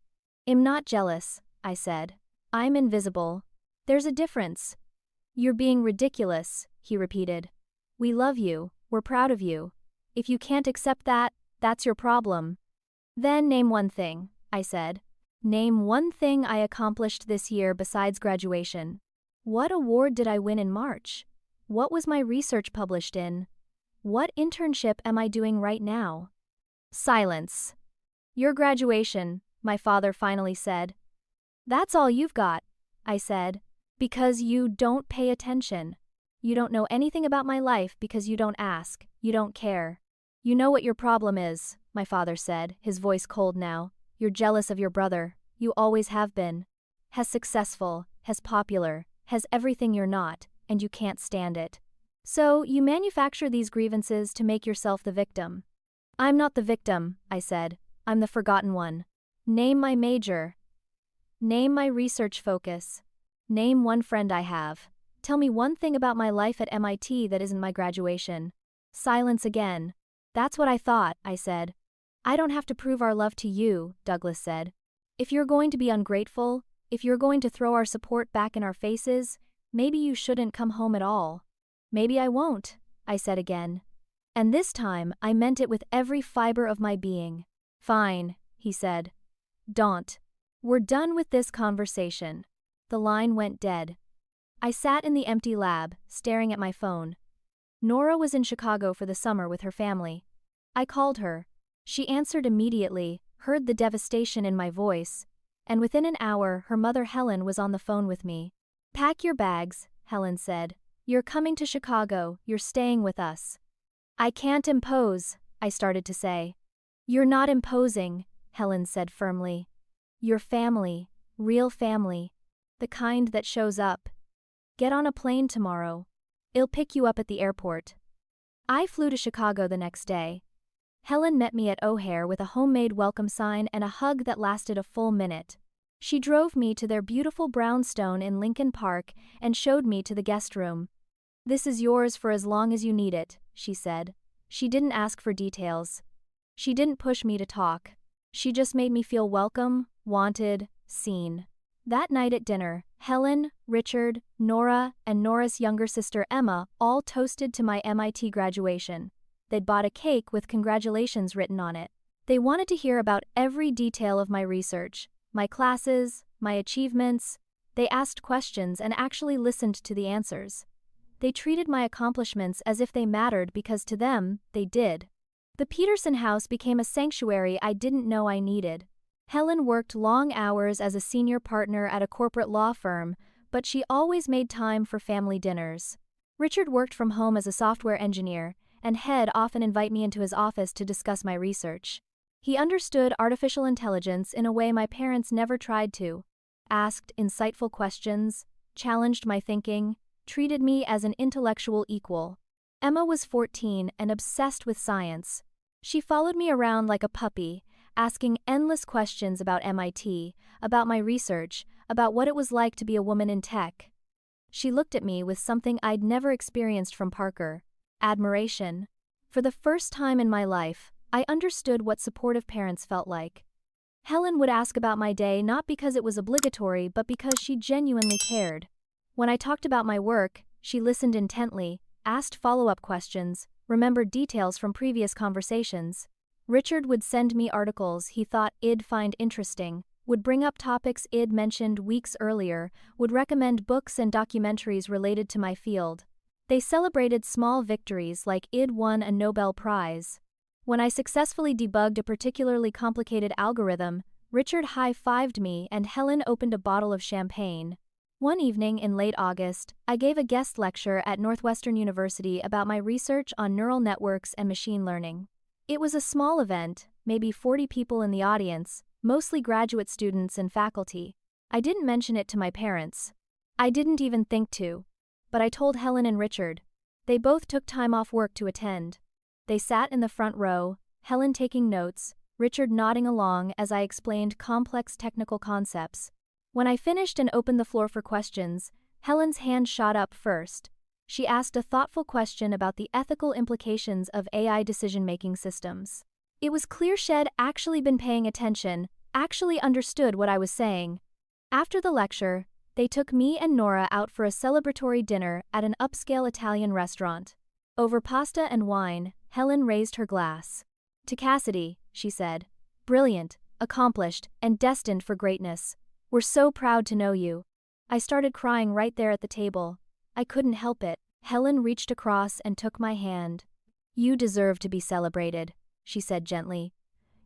"I'm not jealous," I said. "I'm invisible. There's a difference." "You're being ridiculous," he repeated. "We love you, we're proud of you. If you can't accept that, that's your problem." "Then name one thing," I said. "Name one thing I accomplished this year besides graduation. What award did I win in March? What was my research published in? What internship am I doing right now?" Silence. "Your graduation," my father finally said. "That's all you've got," I said. "Because you don't pay attention. You don't know anything about my life because you don't ask, you don't care. You know what your problem is," my father said, his voice cold now. "You're jealous of your brother. You always have been. Has successful, has popular, has everything you're not, and you can't stand it. So you manufacture these grievances to make yourself the victim." "I'm not the victim," I said. "I'm the forgotten one. Name my major. Name my research focus. Name one friend I have. Tell me one thing about my life at MIT that isn't my graduation." Silence again. "That's what I thought," I said. "I don't have to prove our love to you," Douglas said. "If you're going to be ungrateful, if you're going to throw our support back in our faces, maybe you shouldn't come home at all." "Maybe I won't," I said again. And this time, I meant it with every fiber of my being. "Fine," he said. "Don't. We're done with this conversation." The line went dead. I sat in the empty lab, staring at my phone. Nora was in Chicago for the summer with her family. I called her. She answered immediately, heard the devastation in my voice, and within an hour her mother Helen was on the phone with me. "Pack your bags," Helen said. "You're coming to Chicago, you're staying with us." "I can't impose," I started to say. "You're not imposing," Helen said firmly. "You're family, real family, the kind that shows up. Get on a plane tomorrow. It'll pick you up at the airport." I flew to Chicago the next day. Helen met me at O'Hare with a homemade welcome sign and a hug that lasted a full minute. She drove me to their beautiful brownstone in Lincoln Park and showed me to the guest room. "This is yours for as long as you need it," she said. She didn't ask for details. She didn't push me to talk. She just made me feel welcome, wanted, seen. That night at dinner, Helen, Richard, Nora, and Nora's younger sister Emma all toasted to my MIT graduation. They'd bought a cake with congratulations written on it. They wanted to hear about every detail of my research, my classes, my achievements. They asked questions and actually listened to the answers. They treated my accomplishments as if they mattered because to them, they did. The Peterson house became a sanctuary I didn't know I needed. Helen worked long hours as a senior partner at a corporate law firm, but she always made time for family dinners. Richard worked from home as a software engineer, and Head often invited me into his office to discuss my research. He understood artificial intelligence in a way my parents never tried to, asked insightful questions, challenged my thinking, treated me as an intellectual equal. Emma was 14 and obsessed with science. She followed me around like a puppy, asking endless questions about MIT, about my research, about what it was like to be a woman in tech. She looked at me with something I'd never experienced from Parker: admiration. For the first time in my life, I understood what supportive parents felt like. Helen would ask about my day not because it was obligatory but because she genuinely cared. When I talked about my work, She listened intently, asked follow-up questions, remembered details from previous conversations. Richard would send me articles he thought I'd find interesting, would bring up topics I'd mentioned weeks earlier, would recommend books and documentaries related to my field. They celebrated small victories like I'd won a Nobel Prize. When I successfully debugged a particularly complicated algorithm, Richard high-fived me and Helen opened a bottle of champagne. One evening in late August, I gave a guest lecture at Northwestern University about my research on neural networks and machine learning. It was a small event, maybe 40 people in the audience, mostly graduate students and faculty. I didn't mention it to my parents. I didn't even think to. But I told Helen and Richard. They both took time off work to attend. They sat in the front row, Helen taking notes, Richard nodding along as I explained complex technical concepts. When I finished and opened the floor for questions, Helen's hand shot up first. She asked a thoughtful question about the ethical implications of AI decision-making systems. It was clear she'd actually been paying attention, actually understood what I was saying. After the lecture, they took me and Nora out for a celebratory dinner at an upscale Italian restaurant. Over pasta and wine, Helen raised her glass. To Cassidy, she said. Brilliant, accomplished, and destined for greatness. We're so proud to know you. I started crying right there at the table. I couldn't help it. Helen reached across and took my hand. You deserve to be celebrated, she said gently.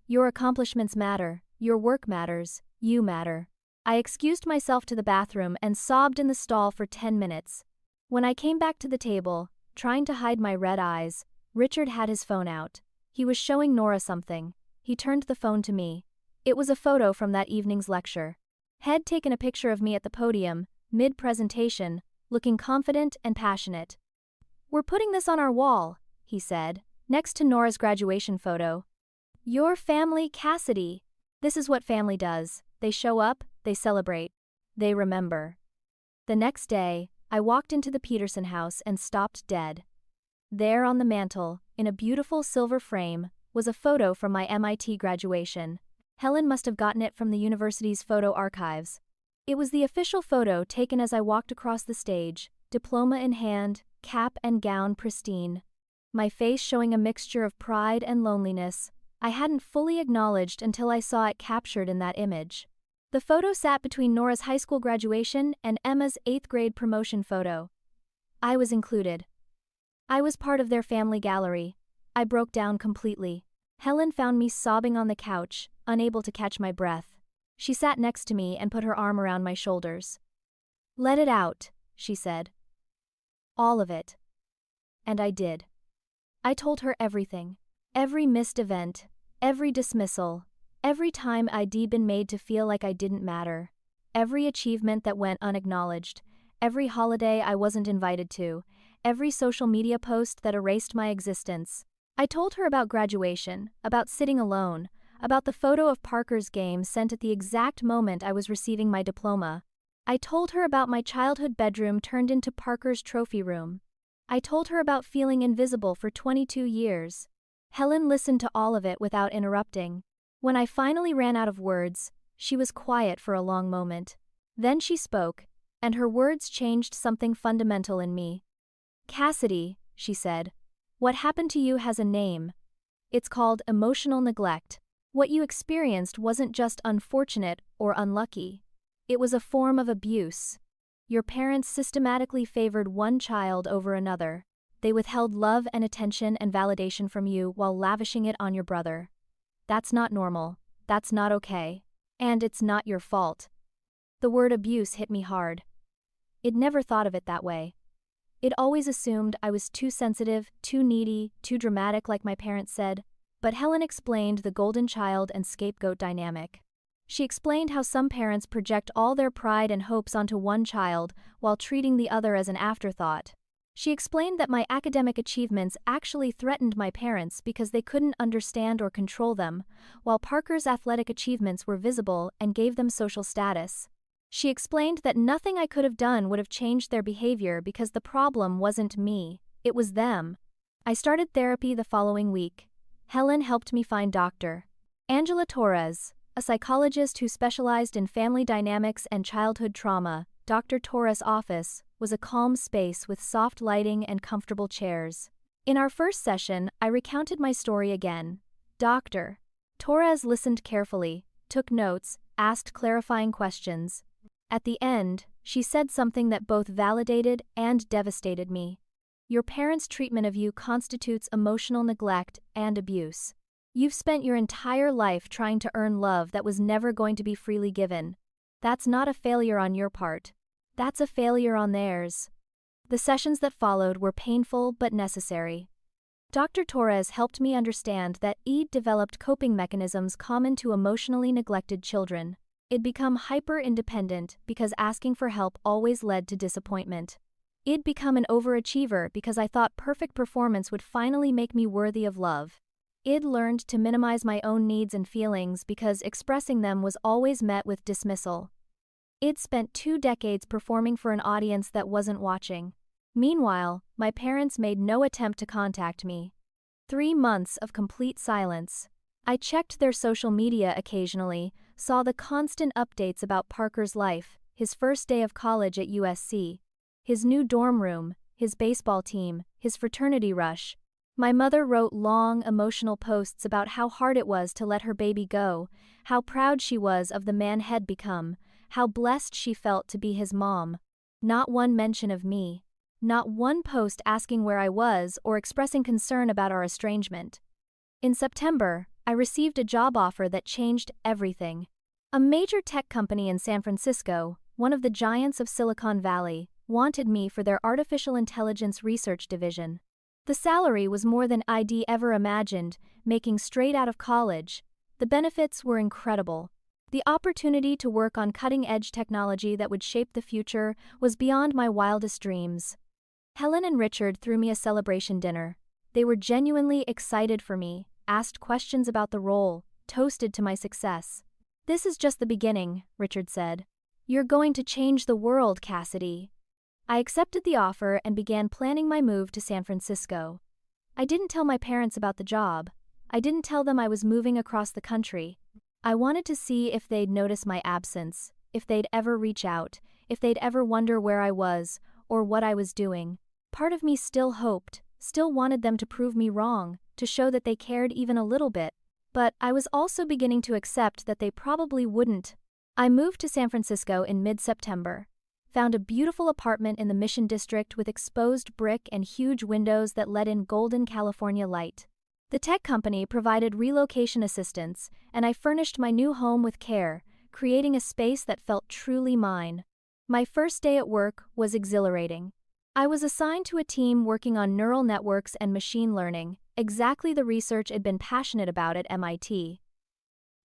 Your accomplishments matter, your work matters, you matter. I excused myself to the bathroom and sobbed in the stall for 10 minutes. When I came back to the table, trying to hide my red eyes, Richard had his phone out. He was showing Nora something. He turned the phone to me. It was a photo from that evening's lecture. He'd taken a picture of me at the podium, mid-presentation, looking confident and passionate. We're putting this on our wall, he said, next to Nora's graduation photo. Your family, Cassidy. This is what family does. They show up, they celebrate. They remember. The next day, I walked into the Peterson house and stopped dead. There on the mantel, in a beautiful silver frame, was a photo from my MIT graduation. Helen must have gotten it from the university's photo archives. It was the official photo taken as I walked across the stage, diploma in hand, cap and gown pristine. My face showing a mixture of pride and loneliness, I hadn't fully acknowledged until I saw it captured in that image. The photo sat between Nora's high school graduation and Emma's 8th grade promotion photo. I was included. I was part of their family gallery. I broke down completely. Helen found me sobbing on the couch, unable to catch my breath. She sat next to me and put her arm around my shoulders. Let it out, she said. All of it. And I did. I told her everything. Every missed event, every dismissal, every time I'd been made to feel like I didn't matter, every achievement that went unacknowledged, every holiday I wasn't invited to, every social media post that erased my existence. I told her about graduation, about sitting alone, about the photo of Parker's game sent at the exact moment I was receiving my diploma. I told her about my childhood bedroom turned into Parker's trophy room. I told her about feeling invisible for 22 years. Helen listened to all of it without interrupting. When I finally ran out of words, she was quiet for a long moment. Then she spoke, and her words changed something fundamental in me. Cassidy, she said, what happened to you has a name. It's called emotional neglect. What you experienced wasn't just unfortunate or unlucky. It was a form of abuse. Your parents systematically favored one child over another. They withheld love and attention and validation from you while lavishing it on your brother. That's not normal. That's not okay. And it's not your fault. The word abuse hit me hard. I'd never thought of it that way. I'd always assumed I was too sensitive, too needy, too dramatic like my parents said, but Helen explained the golden child and scapegoat dynamic. She explained how some parents project all their pride and hopes onto one child while treating the other as an afterthought. She explained that my academic achievements actually threatened my parents because they couldn't understand or control them, while Parker's athletic achievements were visible and gave them social status. She explained that nothing I could have done would have changed their behavior because the problem wasn't me, it was them. I started therapy the following week. Helen helped me find Dr. Angela Torres, a psychologist who specialized in family dynamics and childhood trauma. Dr. Torres' office was a calm space with soft lighting and comfortable chairs. In our first session, I recounted my story again. Dr. Torres listened carefully, took notes, asked clarifying questions. At the end, she said something that both validated and devastated me. Your parents' treatment of you constitutes emotional neglect and abuse. You've spent your entire life trying to earn love that was never going to be freely given. That's not a failure on your part. That's a failure on theirs. The sessions that followed were painful but necessary. Dr. Torres helped me understand that I'd developed coping mechanisms common to emotionally neglected children. I'd become hyper-independent because asking for help always led to disappointment. I'd become an overachiever because I thought perfect performance would finally make me worthy of love. I'd learned to minimize my own needs and feelings because expressing them was always met with dismissal. I'd spent 2 decades performing for an audience that wasn't watching. Meanwhile, my parents made no attempt to contact me. 3 months of complete silence. I checked their social media occasionally, saw the constant updates about Parker's life, his first day of college at USC, his new dorm room, his baseball team, his fraternity rush. My mother wrote long, emotional posts about how hard it was to let her baby go, how proud she was of the man he'd become, how blessed she felt to be his mom. Not one mention of me. Not one post asking where I was or expressing concern about our estrangement. In September, I received a job offer that changed everything. A major tech company in San Francisco, one of the giants of Silicon Valley, wanted me for their artificial intelligence research division. The salary was more than I'd ever imagined, making straight out of college. The benefits were incredible. The opportunity to work on cutting-edge technology that would shape the future was beyond my wildest dreams. Helen and Richard threw me a celebration dinner. They were genuinely excited for me, asked questions about the role, toasted to my success. "This is just the beginning," Richard said. "You're going to change the world, Cassidy." I accepted the offer and began planning my move to San Francisco. I didn't tell my parents about the job. I didn't tell them I was moving across the country. I wanted to see if they'd notice my absence, if they'd ever reach out, if they'd ever wonder where I was, or what I was doing. Part of me still hoped, still wanted them to prove me wrong, to show that they cared even a little bit. But I was also beginning to accept that they probably wouldn't. I moved to San Francisco in mid-September. Found a beautiful apartment in the Mission District with exposed brick and huge windows that let in golden California light. The tech company provided relocation assistance, and I furnished my new home with care, creating a space that felt truly mine. My first day at work was exhilarating. I was assigned to a team working on neural networks and machine learning, exactly the research I'd been passionate about at MIT.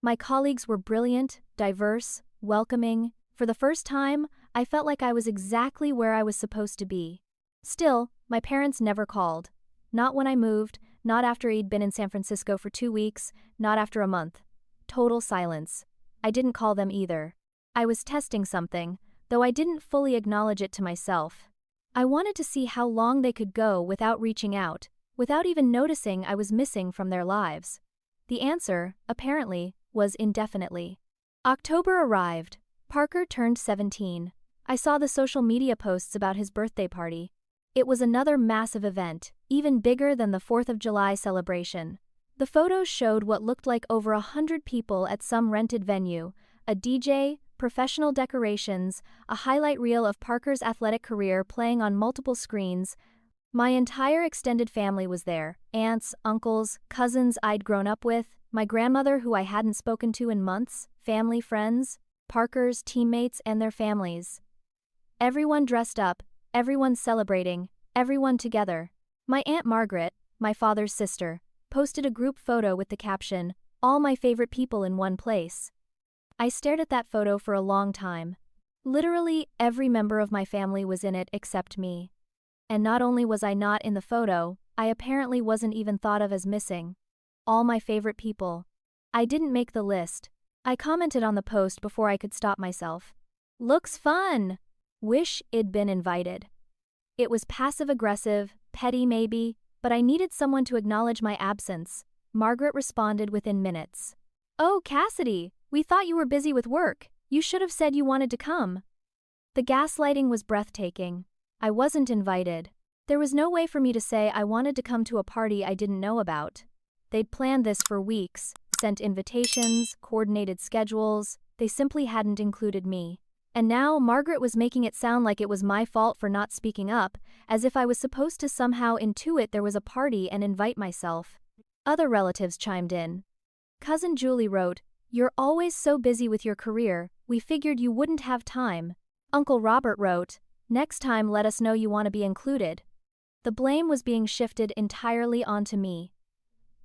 My colleagues were brilliant, diverse, welcoming. For the first time, I felt like I was exactly where I was supposed to be. Still, my parents never called. Not when I moved, not after I'd been in San Francisco for 2 weeks, not after a month. Total silence. I didn't call them either. I was testing something, though I didn't fully acknowledge it to myself. I wanted to see how long they could go without reaching out, without even noticing I was missing from their lives. The answer, apparently, was indefinitely. October arrived. Parker turned 17. I saw the social media posts about his birthday party. It was another massive event, even bigger than the 4th of July celebration. The photos showed what looked like over 100 people at some rented venue, a DJ, professional decorations, a highlight reel of Parker's athletic career playing on multiple screens. My entire extended family was there, aunts, uncles, cousins I'd grown up with, my grandmother who I hadn't spoken to in months, family friends, Parker's teammates and their families. Everyone dressed up, everyone celebrating, everyone together. My Aunt Margaret, my father's sister, posted a group photo with the caption, "All my favorite people in one place." I stared at that photo for a long time. Literally every member of my family was in it except me. And not only was I not in the photo, I apparently wasn't even thought of as missing. All my favorite people. I didn't make the list. I commented on the post before I could stop myself. "Looks fun! Wish I'd been invited." It was passive-aggressive, petty maybe, but I needed someone to acknowledge my absence. Margaret responded within minutes. "Oh, Cassidy, we thought you were busy with work. You should have said you wanted to come." The gaslighting was breathtaking. I wasn't invited. There was no way for me to say I wanted to come to a party I didn't know about. They'd planned this for weeks, sent invitations, coordinated schedules. They simply hadn't included me. And now Margaret was making it sound like it was my fault for not speaking up, as if I was supposed to somehow intuit there was a party and invite myself. Other relatives chimed in. Cousin Julie wrote, "You're always so busy with your career, we figured you wouldn't have time." Uncle Robert wrote, "Next time let us know you want to be included." The blame was being shifted entirely onto me.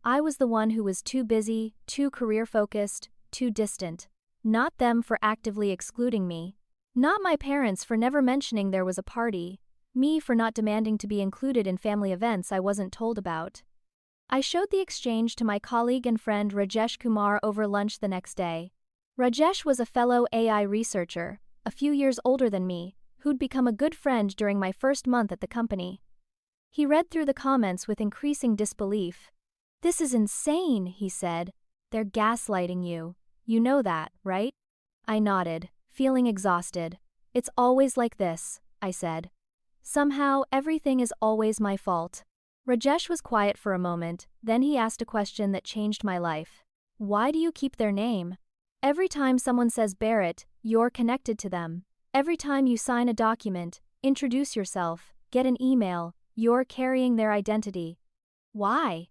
I was the one who was too busy, too career-focused, too distant. Not them for actively excluding me. Not my parents for never mentioning there was a party. Me for not demanding to be included in family events I wasn't told about. I showed the exchange to my colleague and friend Rajesh Kumar over lunch the next day. Rajesh was a fellow AI researcher, a few years older than me, who'd become a good friend during my first month at the company. He read through the comments with increasing disbelief. "This is insane," he said. "They're gaslighting you. You know that, right?" I nodded, feeling exhausted. "It's always like this," I said. "Somehow, everything is always my fault." Rajesh was quiet for a moment, then he asked a question that changed my life. "Why do you keep their name? Every time someone says Barrett, you're connected to them. Every time you sign a document, introduce yourself, get an email, you're carrying their identity. Why?"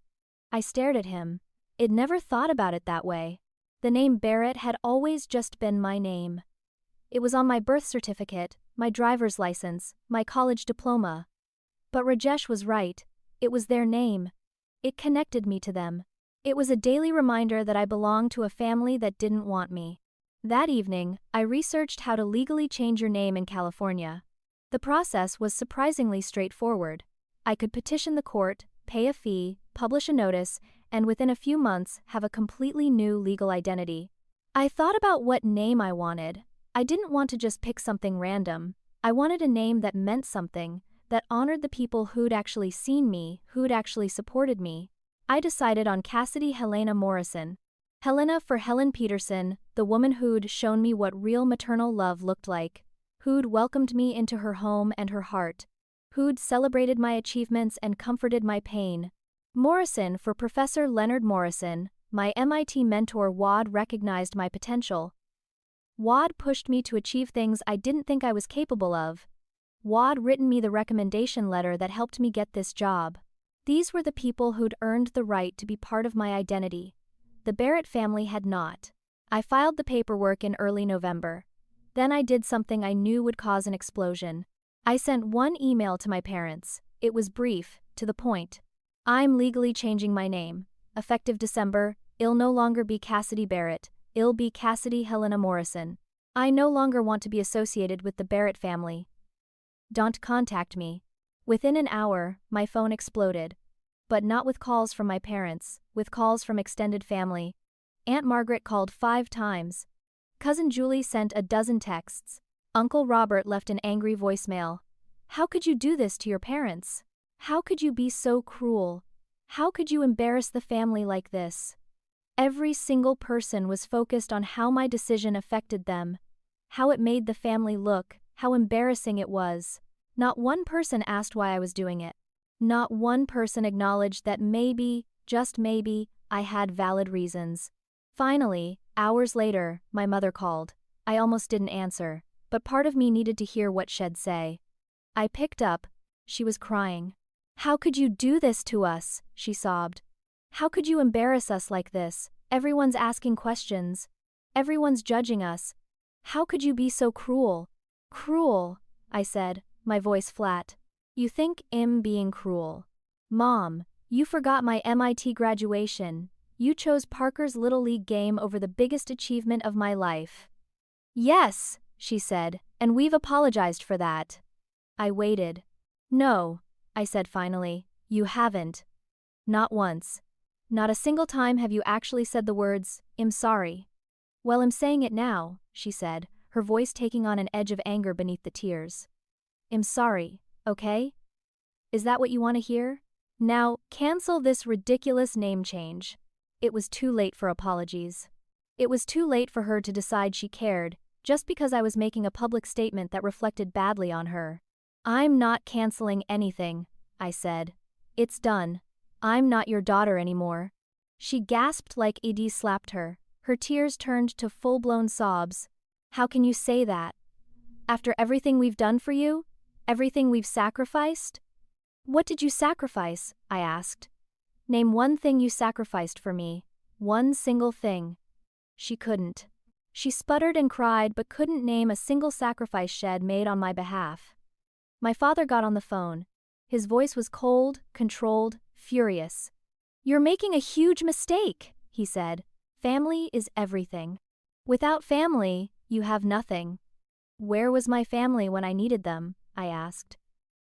I stared at him. I'd never thought about it that way. The name Barrett had always just been my name. It was on my birth certificate, my driver's license, my college diploma. But Rajesh was right. It was their name. It connected me to them. It was a daily reminder that I belonged to a family that didn't want me. That evening, I researched how to legally change your name in California. The process was surprisingly straightforward. I could petition the court, pay a fee, publish a notice, and within a few months have a completely new legal identity. I thought about what name I wanted. I didn't want to just pick something random. I wanted a name that meant something, that honored the people who'd actually seen me, who'd actually supported me. I decided on Cassidy Helena Morrison. Helena for Helen Peterson, the woman who'd shown me what real maternal love looked like, who'd welcomed me into her home and her heart, who'd celebrated my achievements and comforted my pain. Morrison for Professor Leonard Morrison, my MIT mentor. Wad recognized my potential. Wad pushed me to achieve things I didn't think I was capable of. Wad written me the recommendation letter that helped me get this job. These were the people who'd earned the right to be part of my identity. The Barrett family had not. I filed the paperwork in early November. Then I did something I knew would cause an explosion. I sent one email to my parents. It was brief, to the point. "I'm legally changing my name. Effective December, it'll no longer be Cassidy Barrett. It'll be Cassidy Helena Morrison. I no longer want to be associated with the Barrett family. Don't contact me." Within an hour, my phone exploded. But not with calls from my parents, with calls from extended family. Aunt Margaret called 5 times. Cousin Julie sent a dozen texts. Uncle Robert left an angry voicemail. "How could you do this to your parents? How could you be so cruel? How could you embarrass the family like this?" Every single person was focused on how my decision affected them, how it made the family look, how embarrassing it was. Not one person asked why I was doing it. Not one person acknowledged that maybe, just maybe, I had valid reasons. Finally, hours later, my mother called. I almost didn't answer, but part of me needed to hear what she'd say. I picked up. She was crying. "How could you do this to us?" she sobbed. "How could you embarrass us like this? Everyone's asking questions. Everyone's judging us. How could you be so cruel?" "Cruel," I said, my voice flat. "You think I'm being cruel? Mom, you forgot my MIT graduation. You chose Parker's Little League game over the biggest achievement of my life." "Yes," she said, "and we've apologized for that." I waited. "No," I said finally, "you haven't. Not once. Not a single time have you actually said the words, 'I'm sorry.'" "Well, I'm saying it now," she said, her voice taking on an edge of anger beneath the tears. "I'm sorry, okay? Is that what you want to hear? Now, cancel this ridiculous name change." It was too late for apologies. It was too late for her to decide she cared, just because I was making a public statement that reflected badly on her. I'm not canceling anything, I said. It's done. I'm not your daughter anymore. She gasped like Edie slapped her. Her tears turned to full-blown sobs. How can you say that? After everything we've done for you? Everything we've sacrificed? What did you sacrifice? I asked. Name one thing you sacrificed for me. One single thing. She couldn't. She sputtered and cried but couldn't name a single sacrifice Shed made on my behalf. My father got on the phone. His voice was cold, controlled, furious. You're making a huge mistake, he said. Family is everything. Without family, you have nothing. Where was my family when I needed them? I asked.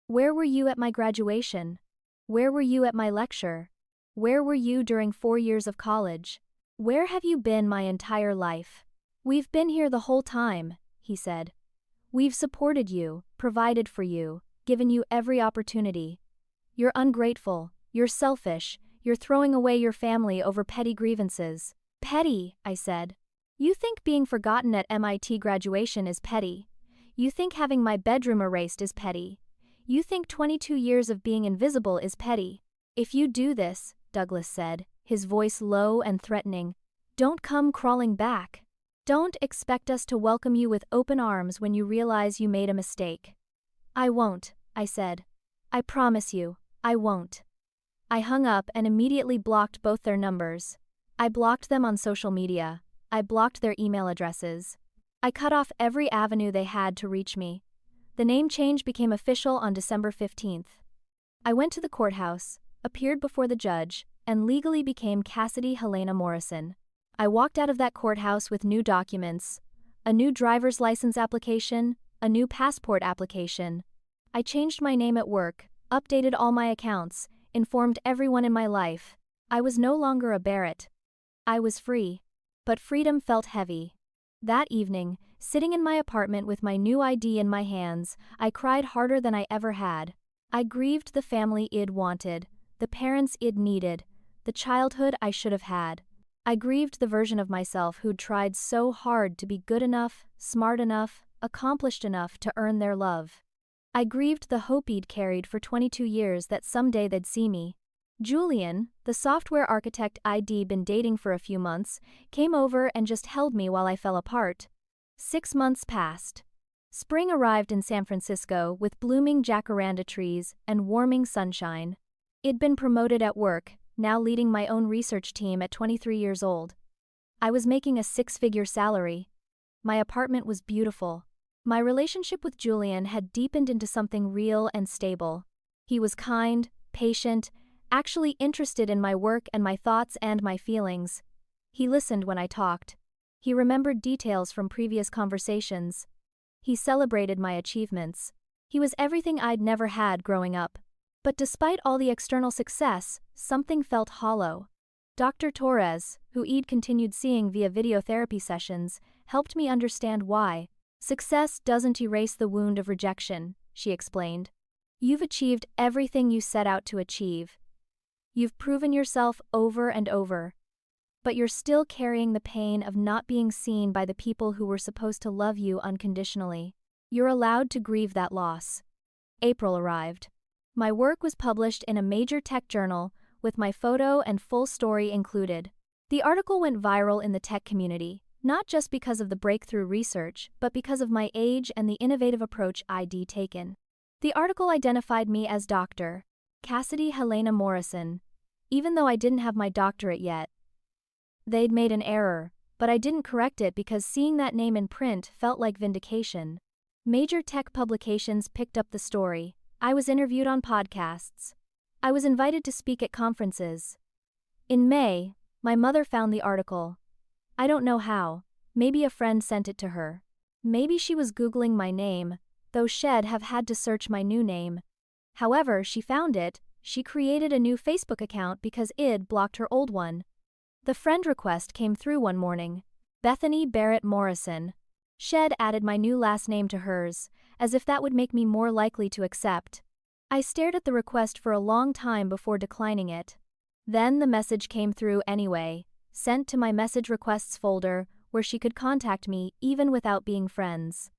Where were you at my graduation? Where were you at my lecture? Where were you during 4 years of college? Where have you been my entire life? We've been here the whole time, he said. We've supported you, provided for you, given you every opportunity. You're ungrateful, you're selfish, you're throwing away your family over petty grievances. Petty, I said. You think being forgotten at MIT graduation is petty. You think having my bedroom erased is petty. You think 22 years of being invisible is petty. If you do this, Douglas said, his voice low and threatening, don't come crawling back. Don't expect us to welcome you with open arms when you realize you made a mistake. I won't, I said. I promise you, I won't. I hung up and immediately blocked both their numbers. I blocked them on social media. I blocked their email addresses. I cut off every avenue they had to reach me. The name change became official on December 15th. I went to the courthouse, appeared before the judge, and legally became Cassidy Helena Morrison. I walked out of that courthouse with new documents, a new driver's license application, a new passport application. I changed my name at work, updated all my accounts, informed everyone in my life. I was no longer a Barrett. I was free. But freedom felt heavy. That evening, sitting in my apartment with my new ID in my hands, I cried harder than I ever had. I grieved the family I'd wanted, the parents I'd needed, the childhood I should have had. I grieved the version of myself who'd tried so hard to be good enough, smart enough, accomplished enough to earn their love. I grieved the hope I'd carried for 22 years that someday they'd see me. Julian, the software architect I'd been dating for a few months, came over and just held me while I fell apart. 6 months passed. Spring arrived in San Francisco with blooming jacaranda trees and warming sunshine. I'd been promoted at work, now leading my own research team at 23 years old. I was making a 6-figure salary. My apartment was beautiful. My relationship with Julian had deepened into something real and stable. He was kind, patient, actually interested in my work and my thoughts and my feelings. He listened when I talked. He remembered details from previous conversations. He celebrated my achievements. He was everything I'd never had growing up. But despite all the external success, something felt hollow. Dr. Torres, who I'd continued seeing via video therapy sessions, helped me understand why. Success doesn't erase the wound of rejection, she explained. You've achieved everything you set out to achieve. You've proven yourself over and over. But you're still carrying the pain of not being seen by the people who were supposed to love you unconditionally. You're allowed to grieve that loss. April arrived. My work was published in a major tech journal, with my photo and full story included. The article went viral in the tech community, not just because of the breakthrough research, but because of my age and the innovative approach I'd taken. The article identified me as Dr. Cassidy Helena Morrison, even though I didn't have my doctorate yet. They'd made an error, but I didn't correct it because seeing that name in print felt like vindication. Major tech publications picked up the story. I was interviewed on podcasts. I was invited to speak at conferences. In May, my mother found the article. I don't know how. Maybe a friend sent it to her. Maybe she was Googling my name, though she'd have had to search my new name. However, she found it. She created a new Facebook account because I'd blocked her old one. The friend request came through one morning. Bethany Barrett Morrison. She'd added my new last name to hers, as if that would make me more likely to accept. I stared at the request for a long time before declining it. Then the message came through anyway, sent to my message requests folder, where she could contact me even without being friends.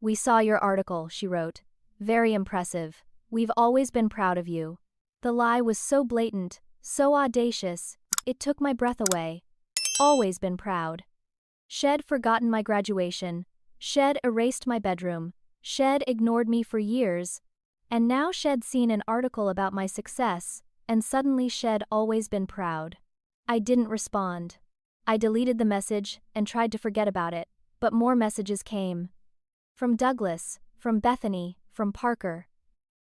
We saw your article, she wrote. Very impressive. We've always been proud of you. The lie was so blatant, so audacious, it took my breath away. Always been proud. Shed forgotten my graduation. Shed erased my bedroom. Shed ignored me for years. And now Shed seen an article about my success, and suddenly Shed always been proud. I didn't respond. I deleted the message and tried to forget about it, but more messages came. From Douglas, from Bethany, from Parker.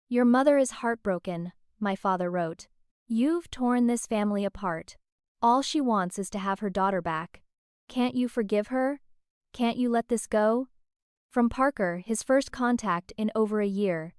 Your mother is heartbroken, my father wrote. You've torn this family apart. All she wants is to have her daughter back. Can't you forgive her? Can't you let this go? From Parker, his first contact in over a year.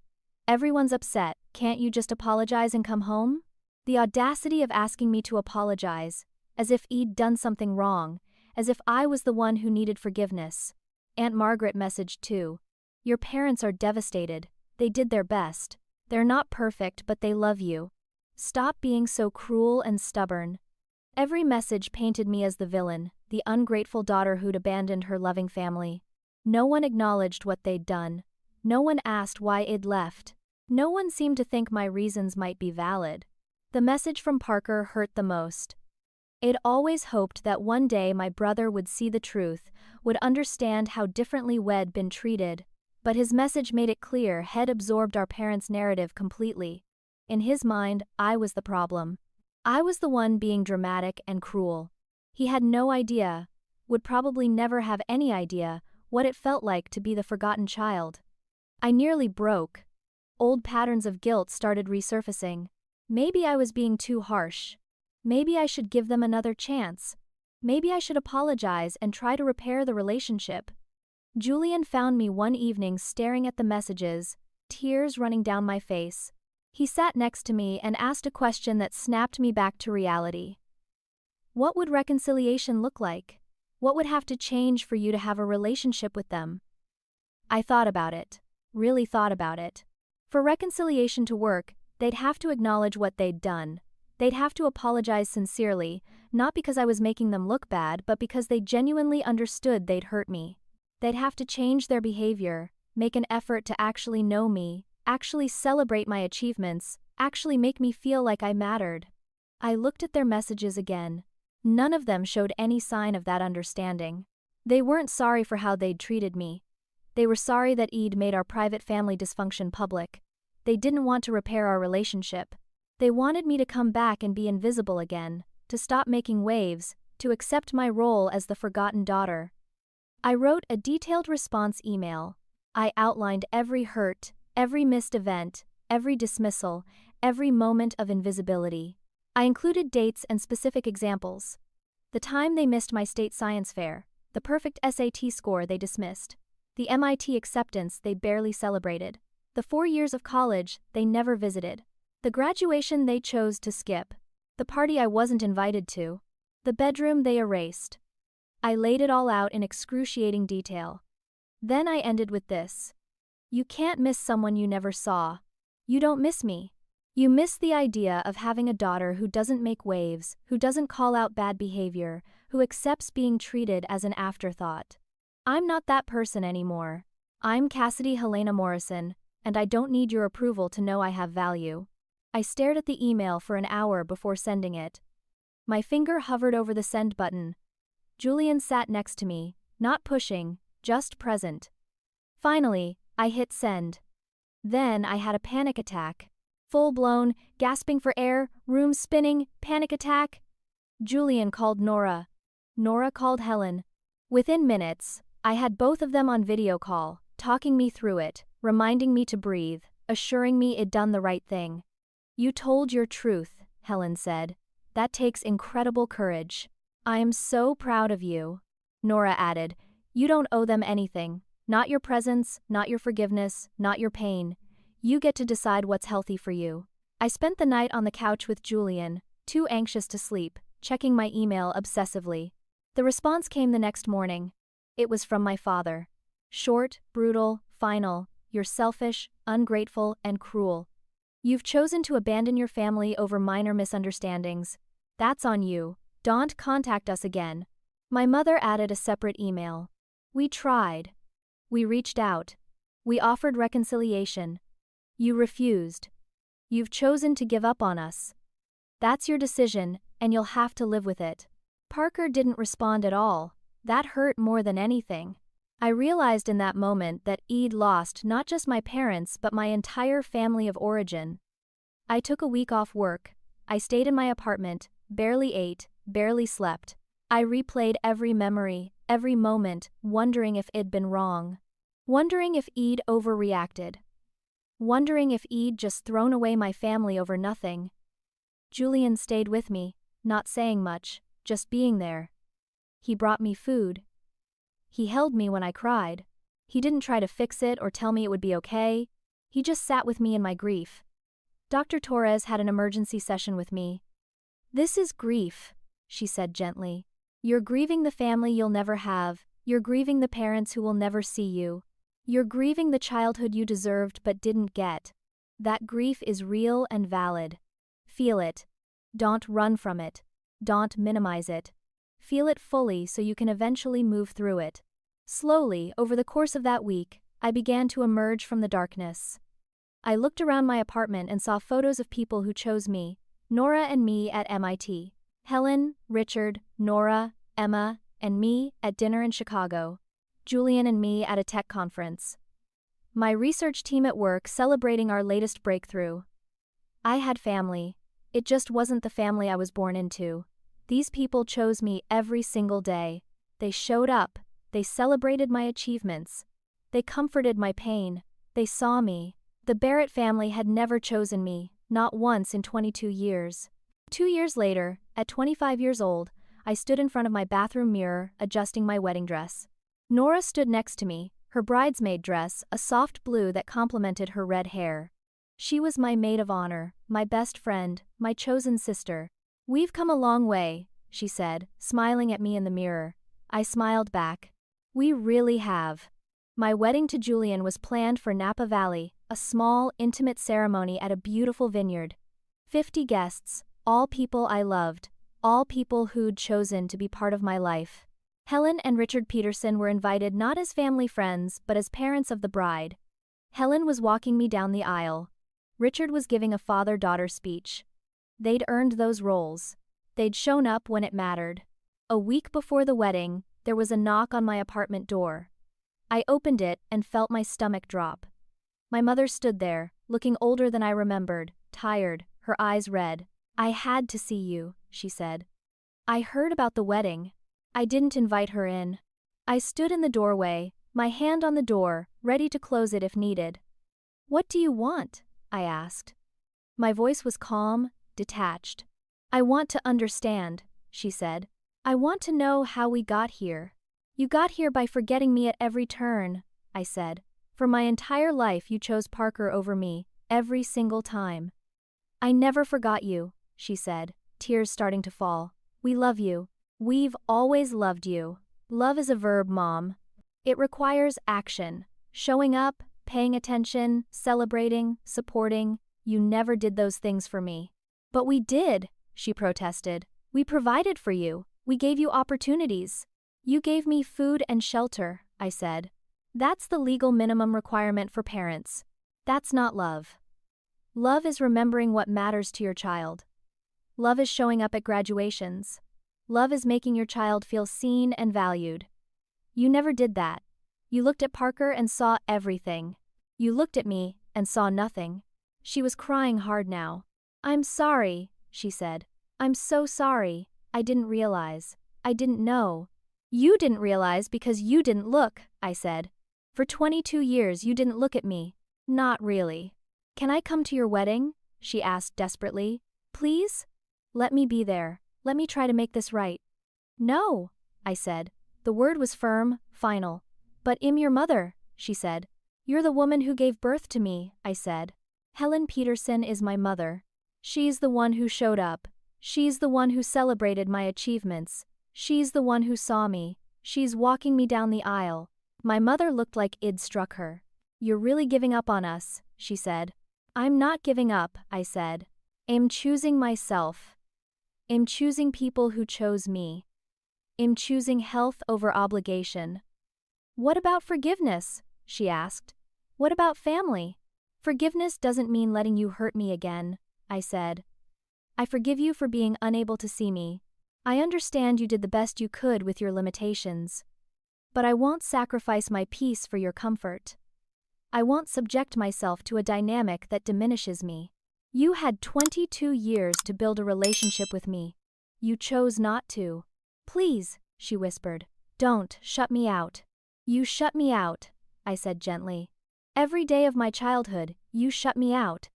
Everyone's upset, can't you just apologize and come home? The audacity of asking me to apologize, as if I'd done something wrong, as if I was the one who needed forgiveness. Aunt Margaret messaged too. Your parents are devastated. They did their best. They're not perfect, but they love you. Stop being so cruel and stubborn. Every message painted me as the villain, the ungrateful daughter who'd abandoned her loving family. No one acknowledged what they'd done. No one asked why I'd left. No one seemed to think my reasons might be valid. The message from Parker hurt the most. I'd always hoped that one day my brother would see the truth, would understand how differently we'd been treated. But his message made it clear he'd absorbed our parents' narrative completely. In his mind, I was the problem. I was the one being dramatic and cruel. He had no idea, would probably never have any idea, what it felt like to be the forgotten child. I nearly broke. Old patterns of guilt started resurfacing. Maybe I was being too harsh. Maybe I should give them another chance. Maybe I should apologize and try to repair the relationship. Julian found me one evening staring at the messages, tears running down my face. He sat next to me and asked a question that snapped me back to reality. What would reconciliation look like? What would have to change for you to have a relationship with them? I thought about it. Really thought about it. For reconciliation to work, they'd have to acknowledge what they'd done. They'd have to apologize sincerely, not because I was making them look bad, but because they genuinely understood they'd hurt me. They'd have to change their behavior, make an effort to actually know me, actually celebrate my achievements, actually make me feel like I mattered. I looked at their messages again. None of them showed any sign of that understanding. They weren't sorry for how they'd treated me. They were sorry that I'd made our private family dysfunction public. They didn't want to repair our relationship. They wanted me to come back and be invisible again, to stop making waves, to accept my role as the forgotten daughter. I wrote a detailed response email. I outlined every hurt, every missed event, every dismissal, every moment of invisibility. I included dates and specific examples. The time they missed my state science fair, the perfect SAT score they dismissed, the MIT acceptance they barely celebrated, the 4 years of college they never visited, the graduation they chose to skip, the party I wasn't invited to, the bedroom they erased. I laid it all out in excruciating detail. Then I ended with this. You can't miss someone you never saw. You don't miss me. You miss the idea of having a daughter who doesn't make waves, who doesn't call out bad behavior, who accepts being treated as an afterthought. I'm not that person anymore. I'm Cassidy Helena Morrison, and I don't need your approval to know I have value. I stared at the email for an hour before sending it. My finger hovered over the send button. Julian sat next to me, not pushing, just present. Finally, I hit send. Then I had a panic attack. Full-blown, gasping for air, room spinning, panic attack. Julian called Nora. Nora called Helen. Within minutes, I had both of them on video call, talking me through it, reminding me to breathe, assuring me I'd done the right thing. You told your truth, Helen said. That takes incredible courage. I am so proud of you. Nora added, you don't owe them anything. Not your presence, not your forgiveness, not your pain. You get to decide what's healthy for you. I spent the night on the couch with Julian, too anxious to sleep, checking my email obsessively. The response came the next morning. It was from my father. Short, brutal, final. You're selfish, ungrateful, and cruel. You've chosen to abandon your family over minor misunderstandings. That's on you. Don't contact us again. My mother added a separate email. We tried. We reached out. We offered reconciliation. You refused. You've chosen to give up on us. That's your decision, and you'll have to live with it." Parker didn't respond at all. That hurt more than anything. I realized in that moment that I'd lost not just my parents but my entire family of origin. I took a week off work. I stayed in my apartment, barely ate, barely slept. I replayed every memory, every moment, wondering if I'd been wrong. Wondering if I'd overreacted. Wondering if I'd just thrown away my family over nothing. Julian stayed with me, not saying much, just being there. He brought me food. He held me when I cried. He didn't try to fix it or tell me it would be okay. He just sat with me in my grief. Dr. Torres had an emergency session with me. "This is grief," she said gently. "You're grieving the family you'll never have. You're grieving the parents who will never see you. You're grieving the childhood you deserved but didn't get. That grief is real and valid. Feel it. Don't run from it. Don't minimize it. Feel it fully so you can eventually move through it." Slowly, over the course of that week, I began to emerge from the darkness. I looked around my apartment and saw photos of people who chose me, Nora and me at MIT. Helen, Richard, Nora, Emma, and me at dinner in Chicago. Julian and me at a tech conference. My research team at work celebrating our latest breakthrough. I had family. It just wasn't the family I was born into. These people chose me every single day. They showed up. They celebrated my achievements. They comforted my pain. They saw me. The Barrett family had never chosen me, not once in 22 years. 2 years later, at 25 years old, I stood in front of my bathroom mirror, adjusting my wedding dress. Nora stood next to me, her bridesmaid dress, a soft blue that complemented her red hair. She was my maid of honor, my best friend, my chosen sister. "We've come a long way," she said, smiling at me in the mirror. I smiled back. "We really have." My wedding to Julian was planned for Napa Valley, a small, intimate ceremony at a beautiful vineyard. 50 guests, all people I loved, all people who'd chosen to be part of my life. Helen and Richard Peterson were invited not as family friends but as parents of the bride. Helen was walking me down the aisle. Richard was giving a father-daughter speech. They'd earned those roles. They'd shown up when it mattered. A week before the wedding, there was a knock on my apartment door. I opened it and felt my stomach drop. My mother stood there, looking older than I remembered, tired, her eyes red. "I had to see you," she said. "I heard about the wedding. I didn't invite her in." I stood in the doorway, my hand on the door, ready to close it if needed. "What do you want?" I asked. My voice was calm, detached. "I want to understand," she said. "I want to know how we got here." "You got here by forgetting me at every turn," I said. "For my entire life you chose Parker over me, every single time." "I never forgot you," she said, tears starting to fall. "We love you. We've always loved you." Love is a verb, Mom. It requires action. Showing up, paying attention, celebrating, supporting. You never did those things for me. "But we did," she protested. "We provided for you. We gave you opportunities." "You gave me food and shelter," I said. "That's the legal minimum requirement for parents. That's not love. Love is remembering what matters to your child. Love is showing up at graduations. Love is making your child feel seen and valued. You never did that. You looked at Parker and saw everything. You looked at me and saw nothing." She was crying hard now. "I'm sorry," she said. "I'm so sorry. I didn't realize. I didn't know." "You didn't realize because you didn't look," I said. "For 22 years you didn't look at me." "Not really." "Can I come to your wedding?" she asked desperately. "Please? Let me be there. Let me try to make this right." "No," I said. The word was firm, final. "But I'm your mother," she said. "You're the woman who gave birth to me," I said. "Helen Peterson is my mother. She's the one who showed up. She's the one who celebrated my achievements. She's the one who saw me. She's walking me down the aisle." My mother looked like I'd struck her. "You're really giving up on us," she said. "I'm not giving up," I said. "I'm choosing myself. I'm choosing people who chose me. I'm choosing health over obligation." "What about forgiveness?" she asked. "What about family?" Forgiveness doesn't mean letting you hurt me again, I said. I forgive you for being unable to see me. I understand you did the best you could with your limitations. But I won't sacrifice my peace for your comfort. I won't subject myself to a dynamic that diminishes me. You had 22 years to build a relationship with me. You chose not to. Please, she whispered, don't shut me out. You shut me out, I said gently. Every day of my childhood, you shut me out.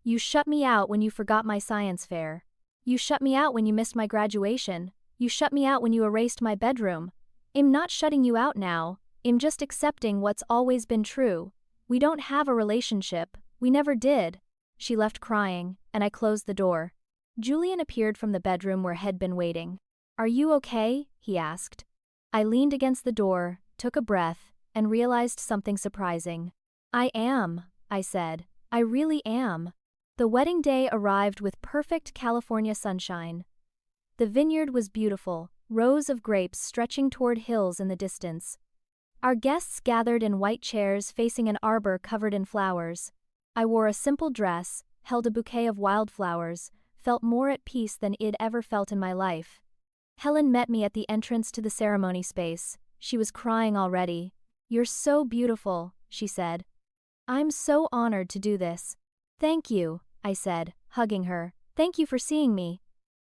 You shut me out when you forgot my science fair. You shut me out when you missed my graduation. You shut me out when you erased my bedroom. I'm not shutting you out now. I'm just accepting what's always been true. We don't have a relationship. We never did. She left crying, and I closed the door. Julian appeared from the bedroom where He'd been waiting. Are you okay? He asked. I leaned against the door, took a breath, and realized something surprising. I am, I said. I really am. The wedding day arrived with perfect California sunshine. The vineyard was beautiful, rows of grapes stretching toward hills in the distance. Our guests gathered in white chairs facing an arbor covered in flowers. I wore a simple dress, held a bouquet of wildflowers, felt more at peace than I'd ever felt in my life. Helen met me at the entrance to the ceremony space. She was crying already. You're so beautiful, she said. I'm so honored to do this. Thank you, I said, hugging her. Thank you for seeing me.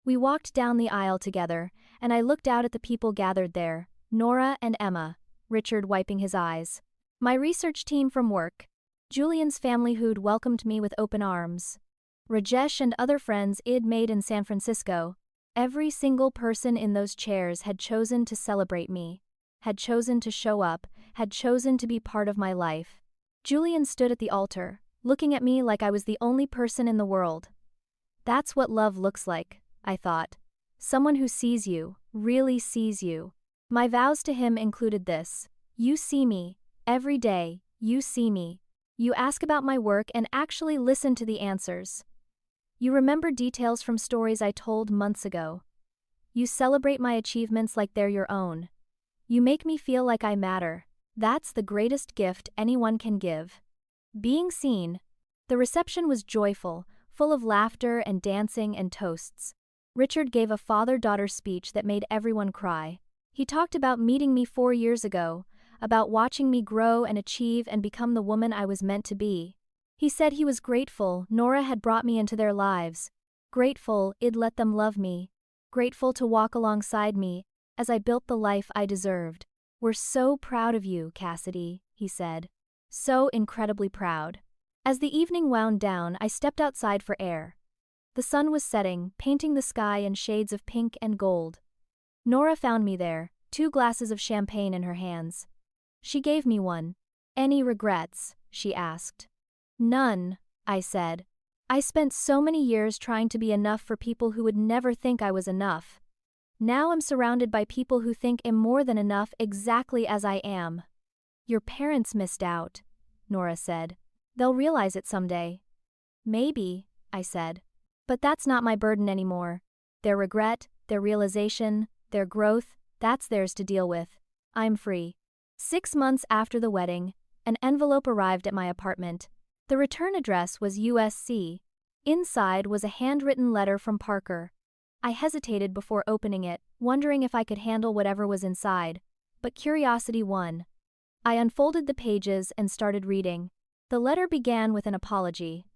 We walked down the aisle together, and I looked out at the people gathered there, Nora and Emma, Richard wiping his eyes. My research team from work. Julian's family who'd welcomed me with open arms. Rajesh and other friends I'd made in San Francisco. Every single person in those chairs had chosen to celebrate me, had chosen to show up, had chosen to be part of my life. Julian stood at the altar, looking at me like I was the only person in the world. That's what love looks like, I thought. Someone who sees you, really sees you. My vows to him included this. You see me, every day, you see me. You ask about my work and actually listen to the answers. You remember details from stories I told months ago. You celebrate my achievements like they're your own. You make me feel like I matter. That's the greatest gift anyone can give. Being seen. The reception was joyful, full of laughter and dancing and toasts. Richard gave a father-daughter speech that made everyone cry. He talked about meeting me 4 years ago, about watching me grow and achieve and become the woman I was meant to be. He said he was grateful Nora had brought me into their lives, grateful I'd let them love me, grateful to walk alongside me as I built the life I deserved. We're so proud of you, Cassidy, he said. So incredibly proud. As the evening wound down, I stepped outside for air. The sun was setting, painting the sky in shades of pink and gold. Nora found me there, 2 glasses of champagne in her hands. She gave me one. Any regrets? She asked. None, I said. I spent so many years trying to be enough for people who would never think I was enough. Now I'm surrounded by people who think I'm more than enough exactly as I am. Your parents missed out, Nora said. They'll realize it someday. Maybe, I said. But that's not my burden anymore. Their regret, their realization, their growth, that's theirs to deal with. I'm free. 6 months after the wedding, an envelope arrived at my apartment. The return address was USC. Inside was a handwritten letter from Parker. I hesitated before opening it, wondering if I could handle whatever was inside, but curiosity won. I unfolded the pages and started reading. The letter began with an apology.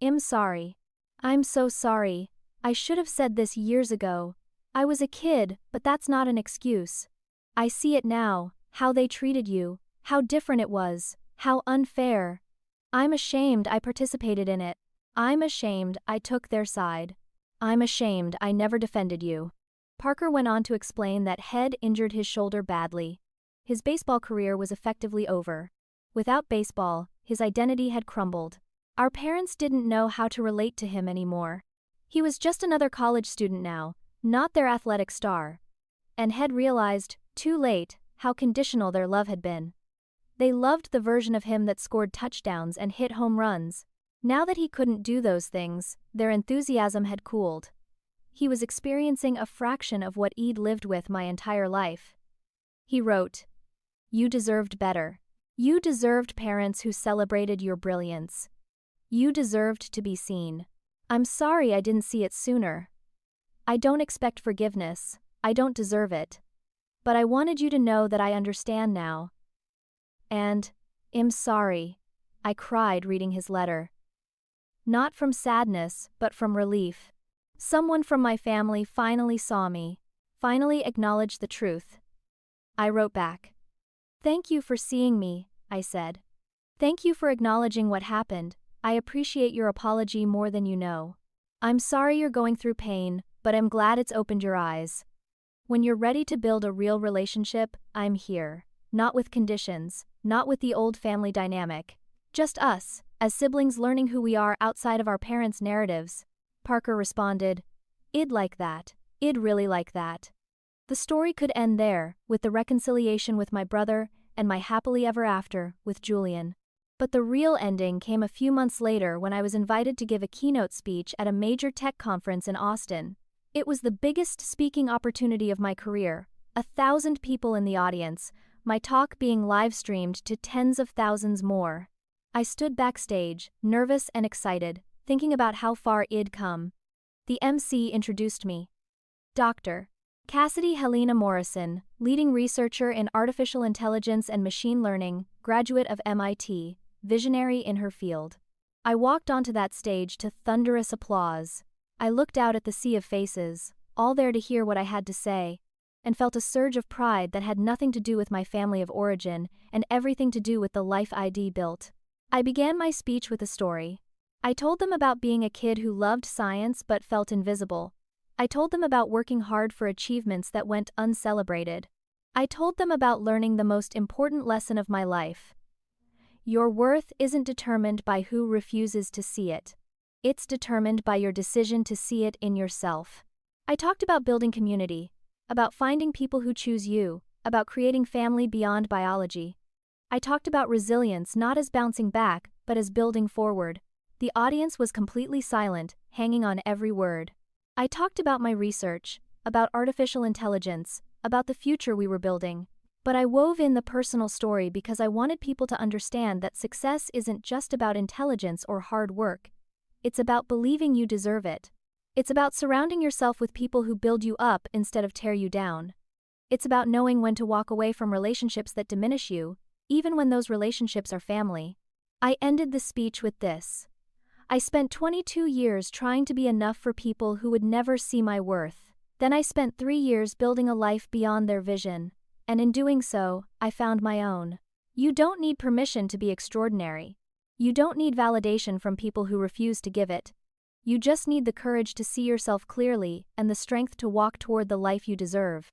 I'm sorry. I'm so sorry. I should have said this years ago. I was a kid, but that's not an excuse. I see it now, how they treated you, how different it was, how unfair. I'm ashamed I participated in it. I'm ashamed I took their side. I'm ashamed I never defended you. Parker went on to explain that Head injured his shoulder badly. His baseball career was effectively over. Without baseball, his identity had crumbled. Our parents didn't know how to relate to him anymore. He was just another college student now, not their athletic star. And Head realized, too late, how conditional their love had been. They loved the version of him that scored touchdowns and hit home runs. Now that he couldn't do those things, their enthusiasm had cooled. He was experiencing a fraction of what I'd lived with my entire life. He wrote, "You deserved better. You deserved parents who celebrated your brilliance. You deserved to be seen. I'm sorry I didn't see it sooner. I don't expect forgiveness. I don't deserve it. But I wanted you to know that I understand now. And, I'm sorry. I cried reading his letter. Not from sadness, but from relief. Someone from my family finally saw me, finally acknowledged the truth. I wrote back. Thank you for seeing me, I said. Thank you for acknowledging what happened. I appreciate your apology more than you know. I'm sorry you're going through pain, but I'm glad it's opened your eyes. When you're ready to build a real relationship, I'm here. Not with conditions, not with the old family dynamic. Just us, as siblings learning who we are outside of our parents' narratives. Parker responded, I'd like that. I'd really like that. The story could end there, with the reconciliation with my brother, and my happily ever after, with Julian. But the real ending came a few months later when I was invited to give a keynote speech at a major tech conference in Austin. It was the biggest speaking opportunity of my career, 1,000 people in the audience, my talk being live-streamed to tens of thousands more. I stood backstage, nervous and excited, thinking about how far I'd come. The MC introduced me. Dr. Cassidy Helena Morrison, leading researcher in artificial intelligence and machine learning, graduate of MIT, visionary in her field. I walked onto that stage to thunderous applause. I looked out at the sea of faces, all there to hear what I had to say, and felt a surge of pride that had nothing to do with my family of origin and everything to do with the life I'd built. I began my speech with a story. I told them about being a kid who loved science but felt invisible. I told them about working hard for achievements that went uncelebrated. I told them about learning the most important lesson of my life. Your worth isn't determined by who refuses to see it. It's determined by your decision to see it in yourself. I talked about building community, about finding people who choose you, about creating family beyond biology. I talked about resilience not as bouncing back, but as building forward. The audience was completely silent, hanging on every word. I talked about my research, about artificial intelligence, about the future we were building. But I wove in the personal story because I wanted people to understand that success isn't just about intelligence or hard work. It's about believing you deserve it. It's about surrounding yourself with people who build you up instead of tear you down. It's about knowing when to walk away from relationships that diminish you, even when those relationships are family. I ended the speech with this. I spent 22 years trying to be enough for people who would never see my worth. Then I spent 3 years building a life beyond their vision. And in doing so, I found my own. You don't need permission to be extraordinary. You don't need validation from people who refuse to give it. You just need the courage to see yourself clearly and the strength to walk toward the life you deserve.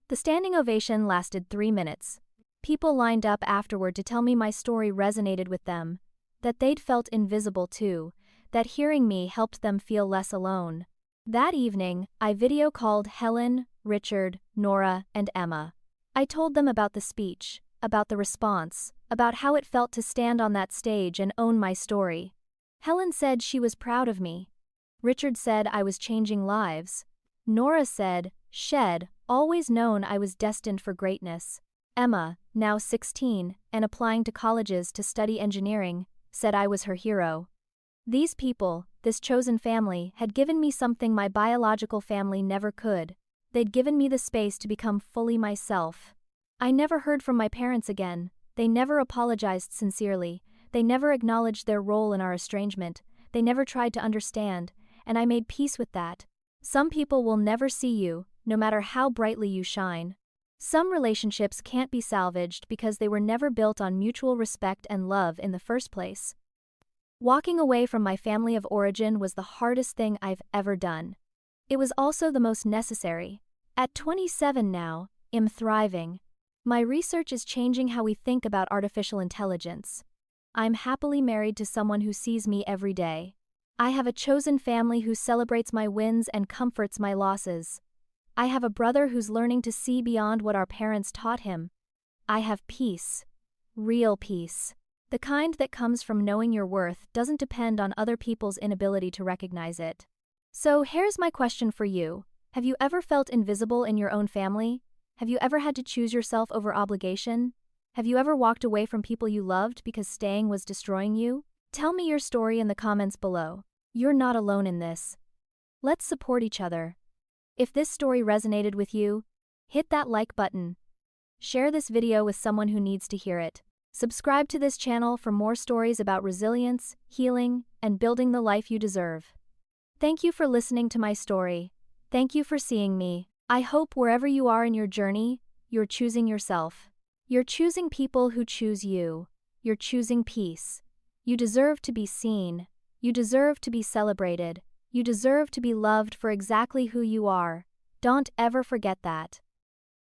The standing ovation lasted 3 minutes. People lined up afterward to tell me my story resonated with them, that they'd felt invisible too, that hearing me helped them feel less alone. That evening, I video called Helen, Richard, Nora, and Emma. I told them about the speech, about the response, about how it felt to stand on that stage and own my story. Helen said she was proud of me. Richard said I was changing lives. Nora said, Shed, always known I was destined for greatness. Emma, now 16, and applying to colleges to study engineering, said I was her hero. These people, this chosen family, had given me something my biological family never could. They'd given me the space to become fully myself. I never heard from my parents again. They never apologized sincerely. They never acknowledged their role in our estrangement. They never tried to understand, and I made peace with that. Some people will never see you, no matter how brightly you shine. Some relationships can't be salvaged because they were never built on mutual respect and love in the first place. Walking away from my family of origin was the hardest thing I've ever done. It was also the most necessary. At 27 now, I'm thriving. My research is changing how we think about artificial intelligence. I'm happily married to someone who sees me every day. I have a chosen family who celebrates my wins and comforts my losses. I have a brother who's learning to see beyond what our parents taught him. I have peace. Real peace. The kind that comes from knowing your worth doesn't depend on other people's inability to recognize it. So here's my question for you. Have you ever felt invisible in your own family? Have you ever had to choose yourself over obligation? Have you ever walked away from people you loved because staying was destroying you? Tell me your story in the comments below. You're not alone in this. Let's support each other. If this story resonated with you, hit that like button. Share this video with someone who needs to hear it. Subscribe to this channel for more stories about resilience, healing, and building the life you deserve. Thank you for listening to my story. Thank you for seeing me. I hope wherever you are in your journey, you're choosing yourself. You're choosing people who choose you. You're choosing peace. You deserve to be seen. You deserve to be celebrated. You deserve to be loved for exactly who you are. Don't ever forget that.